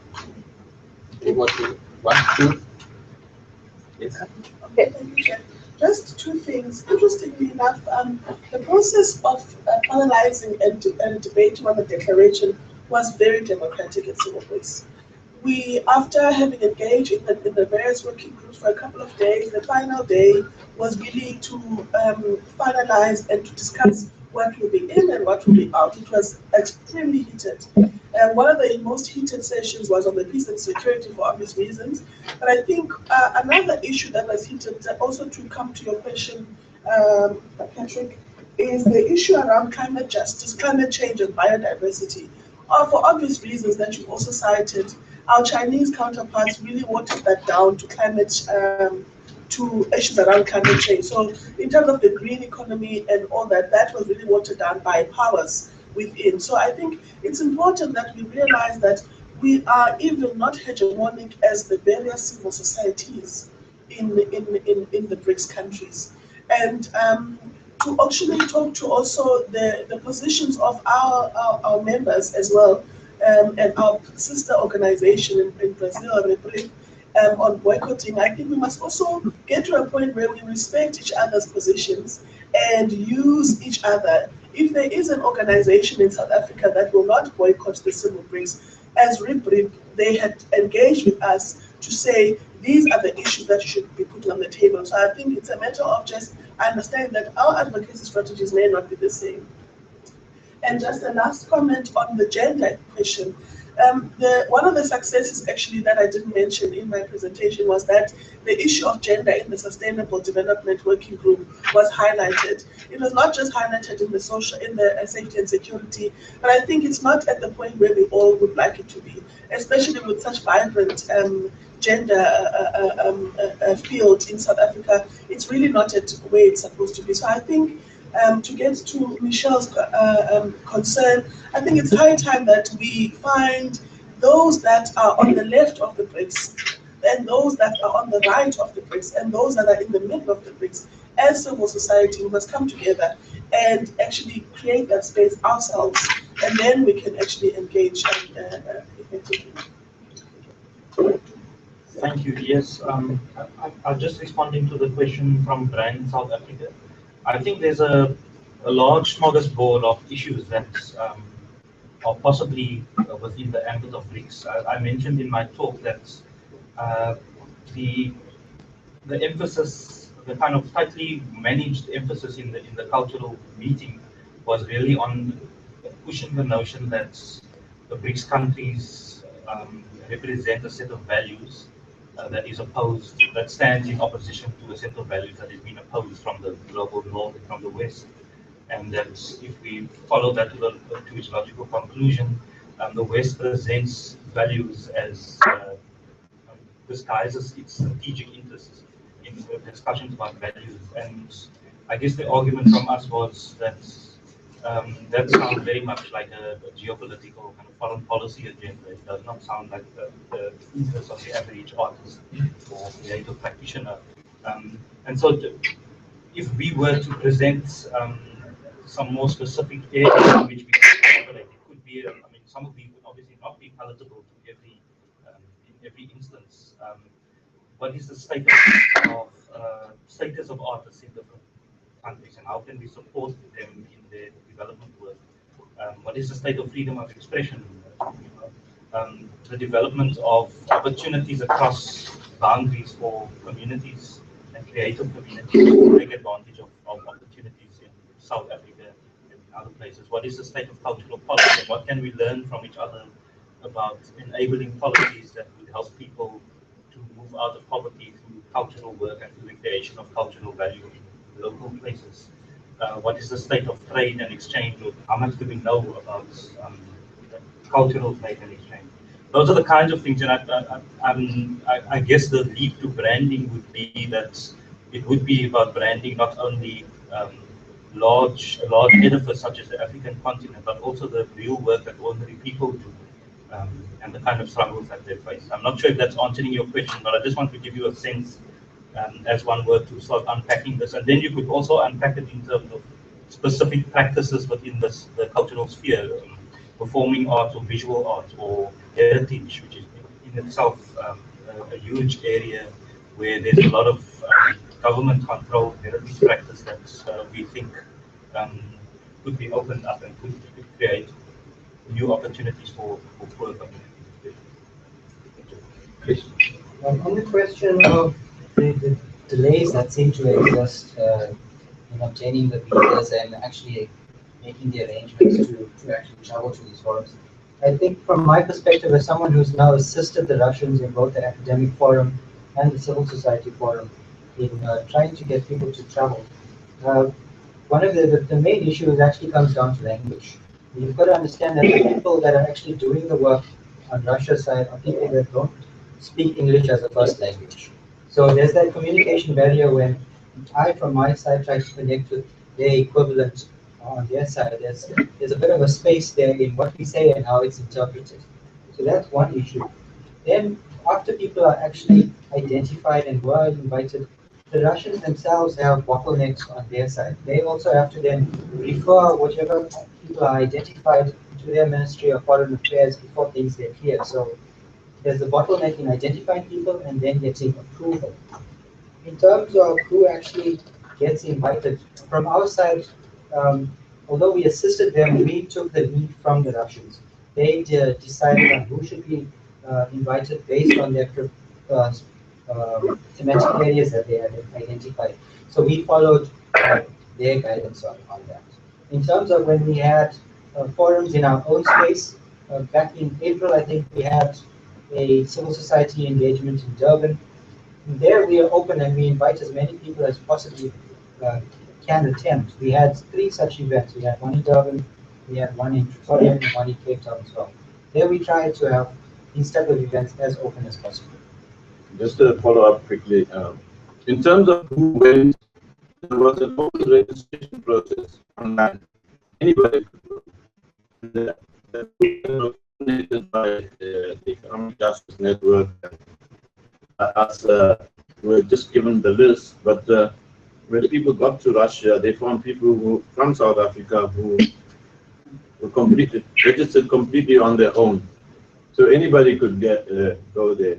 One, two. Yes. Okay. Just two things. Interestingly enough, the process of analyzing and debating on the declaration was very democratic at Civil BRICS. We, after having engaged in the various working groups for a couple of days, the final day was really to finalize and to discuss what will be in and what will be out. It was extremely heated. One of the most heated sessions was on the peace and security for obvious reasons. But I think another issue that was heated, also to come to your question, Patrick, is the issue around climate justice, climate change and biodiversity. For obvious reasons that you also cited, our Chinese counterparts really watered that down to climate to issues around climate change. So in terms of the green economy and all that, that was really watered down by powers within. So I think it's important that we realize that we are even not hegemonic as the various civil societies in the BRICS countries. And to actually talk to also the positions of our members as well, and our sister organization in Brazil, on boycotting, I think we must also get to a point where we respect each other's positions and use each other. If there is an organization in South Africa that will not boycott the Civil BRICS, as RIP, they had engaged with us to say these are the issues that should be put on the table. So I think it's a matter of just understanding that our advocacy strategies may not be the same. And just a last comment on the gender question. One of the successes actually that I didn't mention in my presentation was that the issue of gender in the Sustainable Development Working Group was highlighted. It was not just highlighted in the safety and security, but I think it's not at the point where we all would like it to be, especially with such vibrant gender field in South Africa. It's really not at where it's supposed to be. So I think to get to Michelle's concern, I think it's high time that we find those that are on the left of the BRICS, and those that are on the right of the BRICS, and those that are in the middle of the BRICS. As civil society, we must come together and actually create that space ourselves, and then we can actually engage effectively. Thank you. Yes, I'm just responding to the question from Brian, South Africa. I think there's a large smorgasbord of issues that or possibly within the ambit of BRICS. I mentioned in my talk that the emphasis, the kind of tightly managed emphasis in the cultural meeting was really on pushing the notion that the BRICS countries represent a set of values that is opposed, that stands in opposition to a set of values that has been opposed from the global north and from the West. And that if we follow that to its logical conclusion, the West presents values as disguises its strategic interests in discussions about values. And I guess the argument from us was that that sounds very much like a geopolitical kind of foreign policy agenda. It does not sound like the interests of the average artist or creative practitioner. And so if we were to present some more specific areas in which we can operate, it could be, I mean, some of these would obviously not be palatable to in every instance. What is the status of artists in different countries, and how can we support them in their development work? What is the state of freedom of expression? The development of opportunities across boundaries for communities and creative communities to take advantage of opportunities in South Africa and in other places. What is the state of cultural policy? And what can we learn from each other about enabling policies that would help people to move out of poverty through cultural work and through the creation of cultural value in local places? What is the state of trade and exchange? How much do we know about cultural trade and exchange? Those are the kinds of things, and I guess the leap to branding would be that it would be about branding not only large edifice such as the African continent, but also the real work that ordinary people do. And the kind of struggles that they face. I'm not sure if that's answering your question, but I just want to give you a sense as one were to start unpacking this. And then you could also unpack it in terms of specific practices within the cultural sphere, performing arts or visual arts or heritage, which is in itself a huge area where there's a lot of government-controlled heritage practice that we think could be opened up and could create new opportunities for poor communities. On the question of the delays that seem to exist in obtaining the visas and actually making the arrangements to actually travel to these forums, I think from my perspective as someone who's now assisted the Russians in both the academic forum and the civil society forum in trying to get people to travel, one of the main issues actually comes down to language. You've got to understand that the people that are actually doing the work on Russia's side are people that don't speak English as a first language. So there's that communication barrier when I, from my side, try to connect with their equivalent on their side. There's a bit of a space there in what we say and how it's interpreted. So that's one issue. Then after people are actually identified and were invited, the Russians themselves have bottlenecks on their side. They also have to then refer whichever people are identified to their Ministry of Foreign Affairs before things get clear. So there's a bottleneck in identifying people and then getting approval. In terms of who actually gets invited, from our side, although we assisted them, we took the lead from the Russians. They decided on who should be invited based on their thematic areas that they had identified. So we followed their guidance on that. In terms of when we had forums in our own space, back in April, I think we had a civil society engagement in Durban. And there we are open and we invite as many people as possibly can attend. We had 3 such events. We had one in Durban, we had one in Pretoria, and one in Cape Town as well. There we tried to have these type of events as open as possible. Just to follow up quickly, in terms of who went, there was an open registration process online. Anybody could go. The dominated by the Economic Justice Network. Us were just given the list, but when people got to Russia, they found people who from South Africa who were registered completely on their own. So anybody could go there.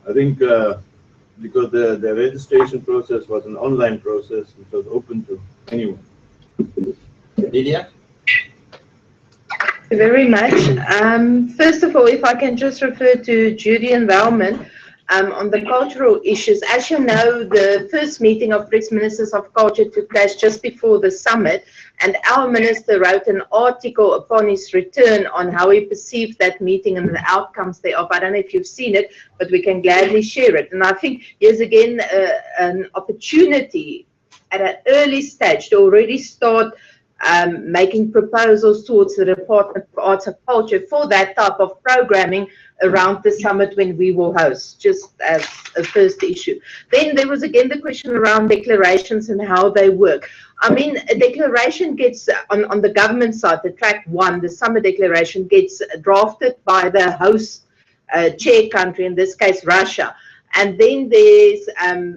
I think because the registration process was an online process, which was open to anyone. Lydia? Thank you very much. First of all, if I can just refer to Judy and Valman on the cultural issues. As you know, the first meeting of BRICS Ministers of Culture took place just before the summit, and our minister wrote an article upon his return on how he perceived that meeting and the outcomes thereof. I don't know if you've seen it, but we can gladly share it. And I think here's again an opportunity at an early stage to already start making proposals towards the Department of Arts and Culture for that type of programming around the summit when we will host, just as a first issue. Then there was again the question around declarations and how they work. I mean, a declaration gets, on the government side, the track 1, the summit declaration gets drafted by the host chair country, in this case Russia. And then there's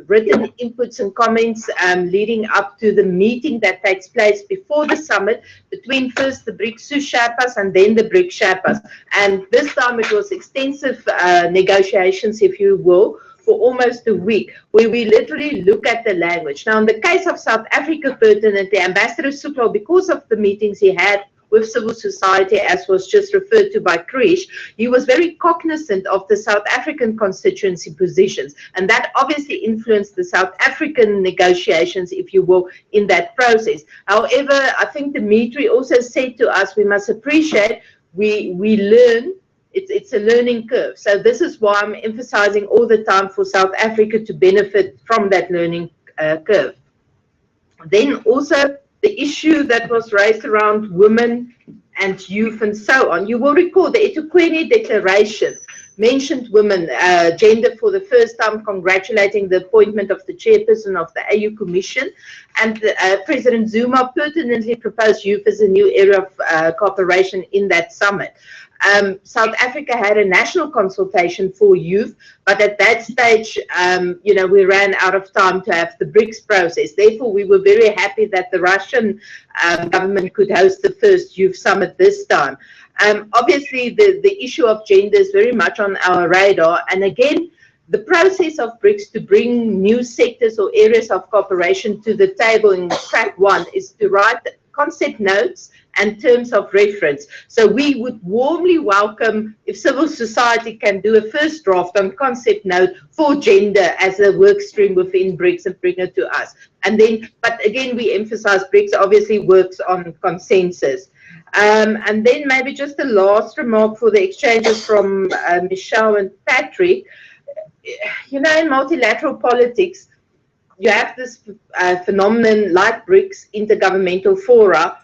written inputs and comments leading up to the meeting that takes place before the summit between first the BRICS Sherpas and then the BRICS Sherpas. And this time it was extensive negotiations, if you will, for almost a week, where we literally look at the language. Now, in the case of South Africa, pertinently, Ambassador Suklo, because of the meetings he had with civil society, as was just referred to by Krish, he was very cognizant of the South African constituency positions, and that obviously influenced the South African negotiations, if you will, in that process. However, I think Dimitri also said to us, we must appreciate we learn. It's a learning curve. So this is why I'm emphasizing all the time for South Africa to benefit from that learning curve. Then also the issue that was raised around women and youth and so on. You will recall the eThekwini Declaration mentioned women, gender for the first time, congratulating the appointment of the chairperson of the AU Commission. And President Zuma pertinently proposed youth as a new area of cooperation in that summit. South Africa had a national consultation for youth, but at that stage, you know, we ran out of time to have the BRICS process. Therefore, we were very happy that the Russian government could host the first youth summit this time. Obviously, the issue of gender is very much on our radar. And again, the process of BRICS to bring new sectors or areas of cooperation to the table in track 1 is to write concept notes and terms of reference. So we would warmly welcome if civil society can do a first draft on concept note for gender as a work stream within BRICS and bring it to us. And then, but again, we emphasize BRICS obviously works on consensus. And then maybe just a last remark for the exchanges from Michelle and Patrick. You know, in multilateral politics, you have this phenomenon like BRICS intergovernmental fora,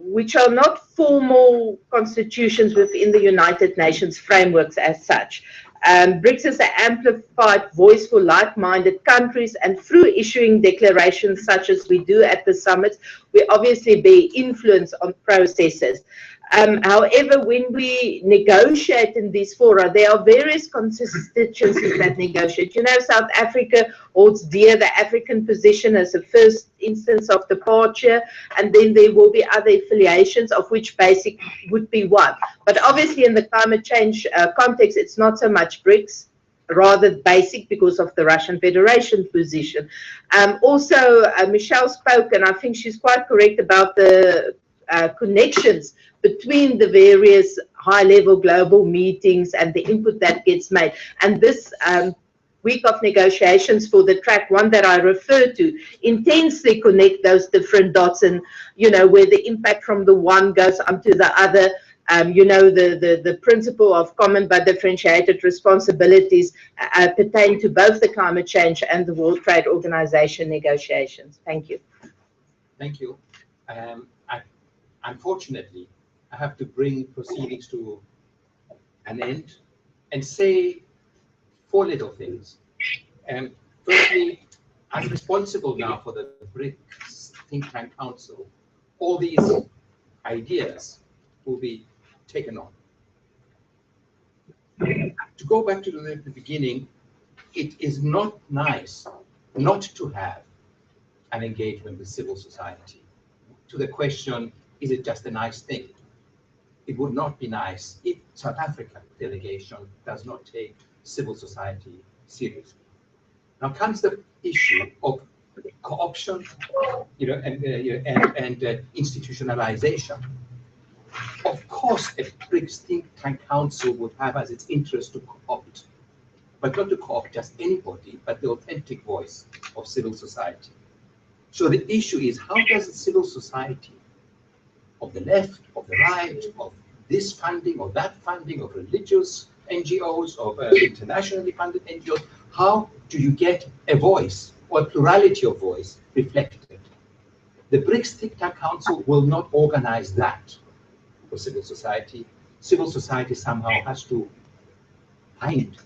which are not formal constitutions within the United Nations frameworks as such. BRICS is an amplified voice for like-minded countries, and through issuing declarations such as we do at the summits, we obviously bear influence on processes. However, when we negotiate in these fora, there are various constituencies that negotiate. You know, South Africa holds dear the African position as a first instance of departure, and then there will be other affiliations, of which basic would be one. But obviously in the climate change context, it's not so much BRICS, rather basic because of the Russian Federation position. Also, Michelle spoke, and I think she's quite correct about the connections between the various high-level global meetings and the input that gets made. And this week of negotiations for the track 1 that I referred to intensely connect those different dots, and, you know, where the impact from the one goes onto the other. You know, the principle of common but differentiated responsibilities pertain to both the climate change and the World Trade Organization negotiations. Thank you. Thank you. Unfortunately, I have to bring proceedings to an end and say 4 little things. Firstly, I'm responsible now for the BRICS Think Tank Council. All these ideas will be taken on. To go back to the beginning, it is not nice not to have an engagement with civil society. To the question, is it just a nice thing? It would not be nice if South Africa delegation does not take civil society seriously. Now comes the issue of co-option, you know, and institutionalization. Of course, a BRICS Think Tank Council would have as its interest to co-opt, but not to co-opt just anybody, but the authentic voice of civil society. So the issue is, how does the civil society of the left, of the right, of this funding or that funding, of religious NGOs, of internationally funded NGOs, how do you get a voice or a plurality of voice reflected? The BRICS Think Tank Council will not organize that for civil society. Civil society somehow has to find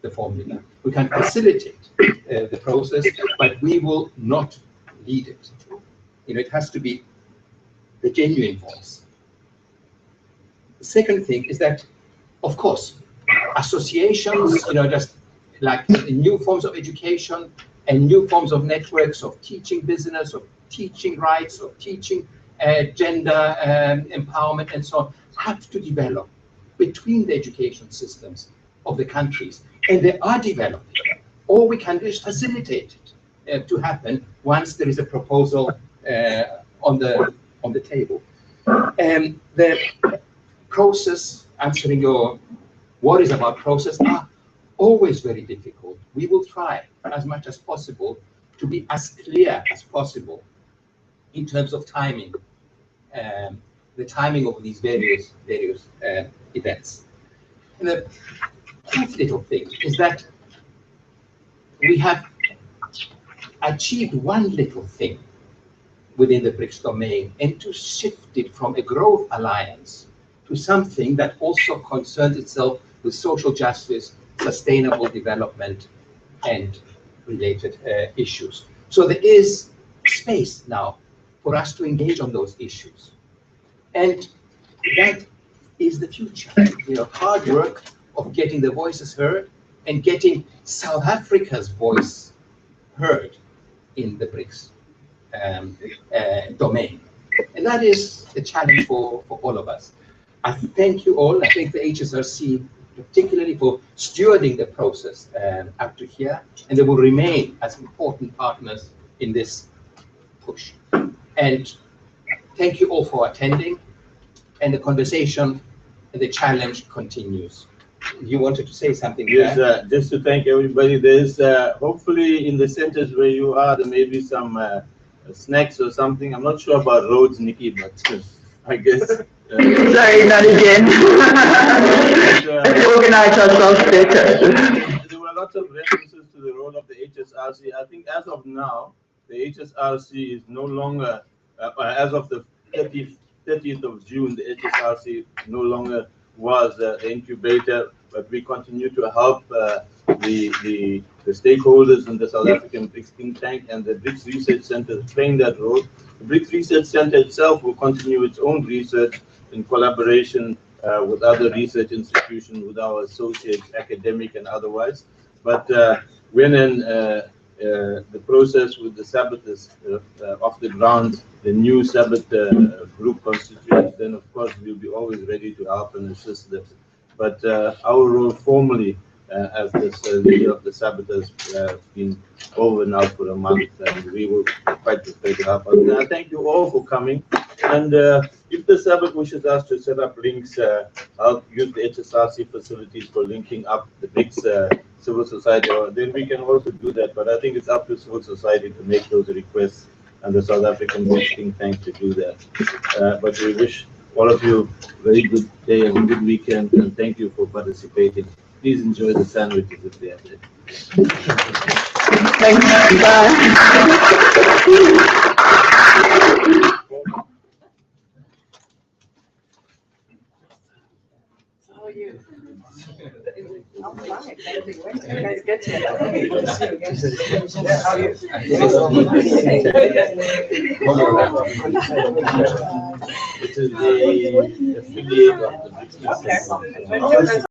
the formula. We can facilitate the process, but we will not lead it. It has to be the genuine voice. The second thing is that, of course, associations, just like new forms of education and new forms of networks of teaching business, of teaching rights, of teaching gender empowerment and so on, have to develop between the education systems of the countries. And they are developing. All we can do is facilitate it to happen once there is a proposal on the table. The process, answering your worries about process, are always very difficult. We will try as much as possible to be as clear as possible in terms of timing, the timing of these various events. And the fourth little thing is that we have achieved one little thing within the BRICS domain, and to shift it from a growth alliance to something that also concerns itself with social justice, sustainable development, and related issues. So there is space now for us to engage on those issues. And that is the future. Hard work of getting the voices heard and getting South Africa's voice heard in the BRICS domain. And that is the challenge for all of us. I thank you all. I thank the HSRC particularly for stewarding the process up to here, and they will remain as important partners in this push. And thank you all for attending, and the conversation and the challenge continues. You wanted to say something? Yes, just to thank everybody. There's hopefully in the centers where you are, there may be some snacks or something. I'm not sure about roads, Nikki, but I guess. Sorry, not again. Let's organize ourselves better. There were lots of references to the role of the HSRC. I think as of now, the HSRC is no longer, as of the 30th of June, the HSRC no longer was the incubator, but we continue to help the stakeholders in the South African BRICS Think Tank, and the BRICS Research Center playing that role. The BRICS Research Center itself will continue its own research in collaboration with other research institutions, with our associates, academic and otherwise. But when in the process with the SABTT is off the ground, the new SABTT group constitutes, then of course we'll be always ready to help and assist them. But our role formally as this leader of the SABTT has been over now for a month, and we will quite prepared to help. And thank you all for coming. And if the SABTT wishes us to set up links, I'll use the HSRC facilities for linking up the BRICS civil society, then we can also do that. But I think it's up to civil society to make those requests, and the South African BRICS Think Tank to do that. But we wish all of you a very good day and a good weekend, and thank you for participating. Please enjoy the sandwiches if they are there. Thanks. How are you? I'm fine. Thank you. When did you guys get here? How are you? This is the affiliate of the BRICS.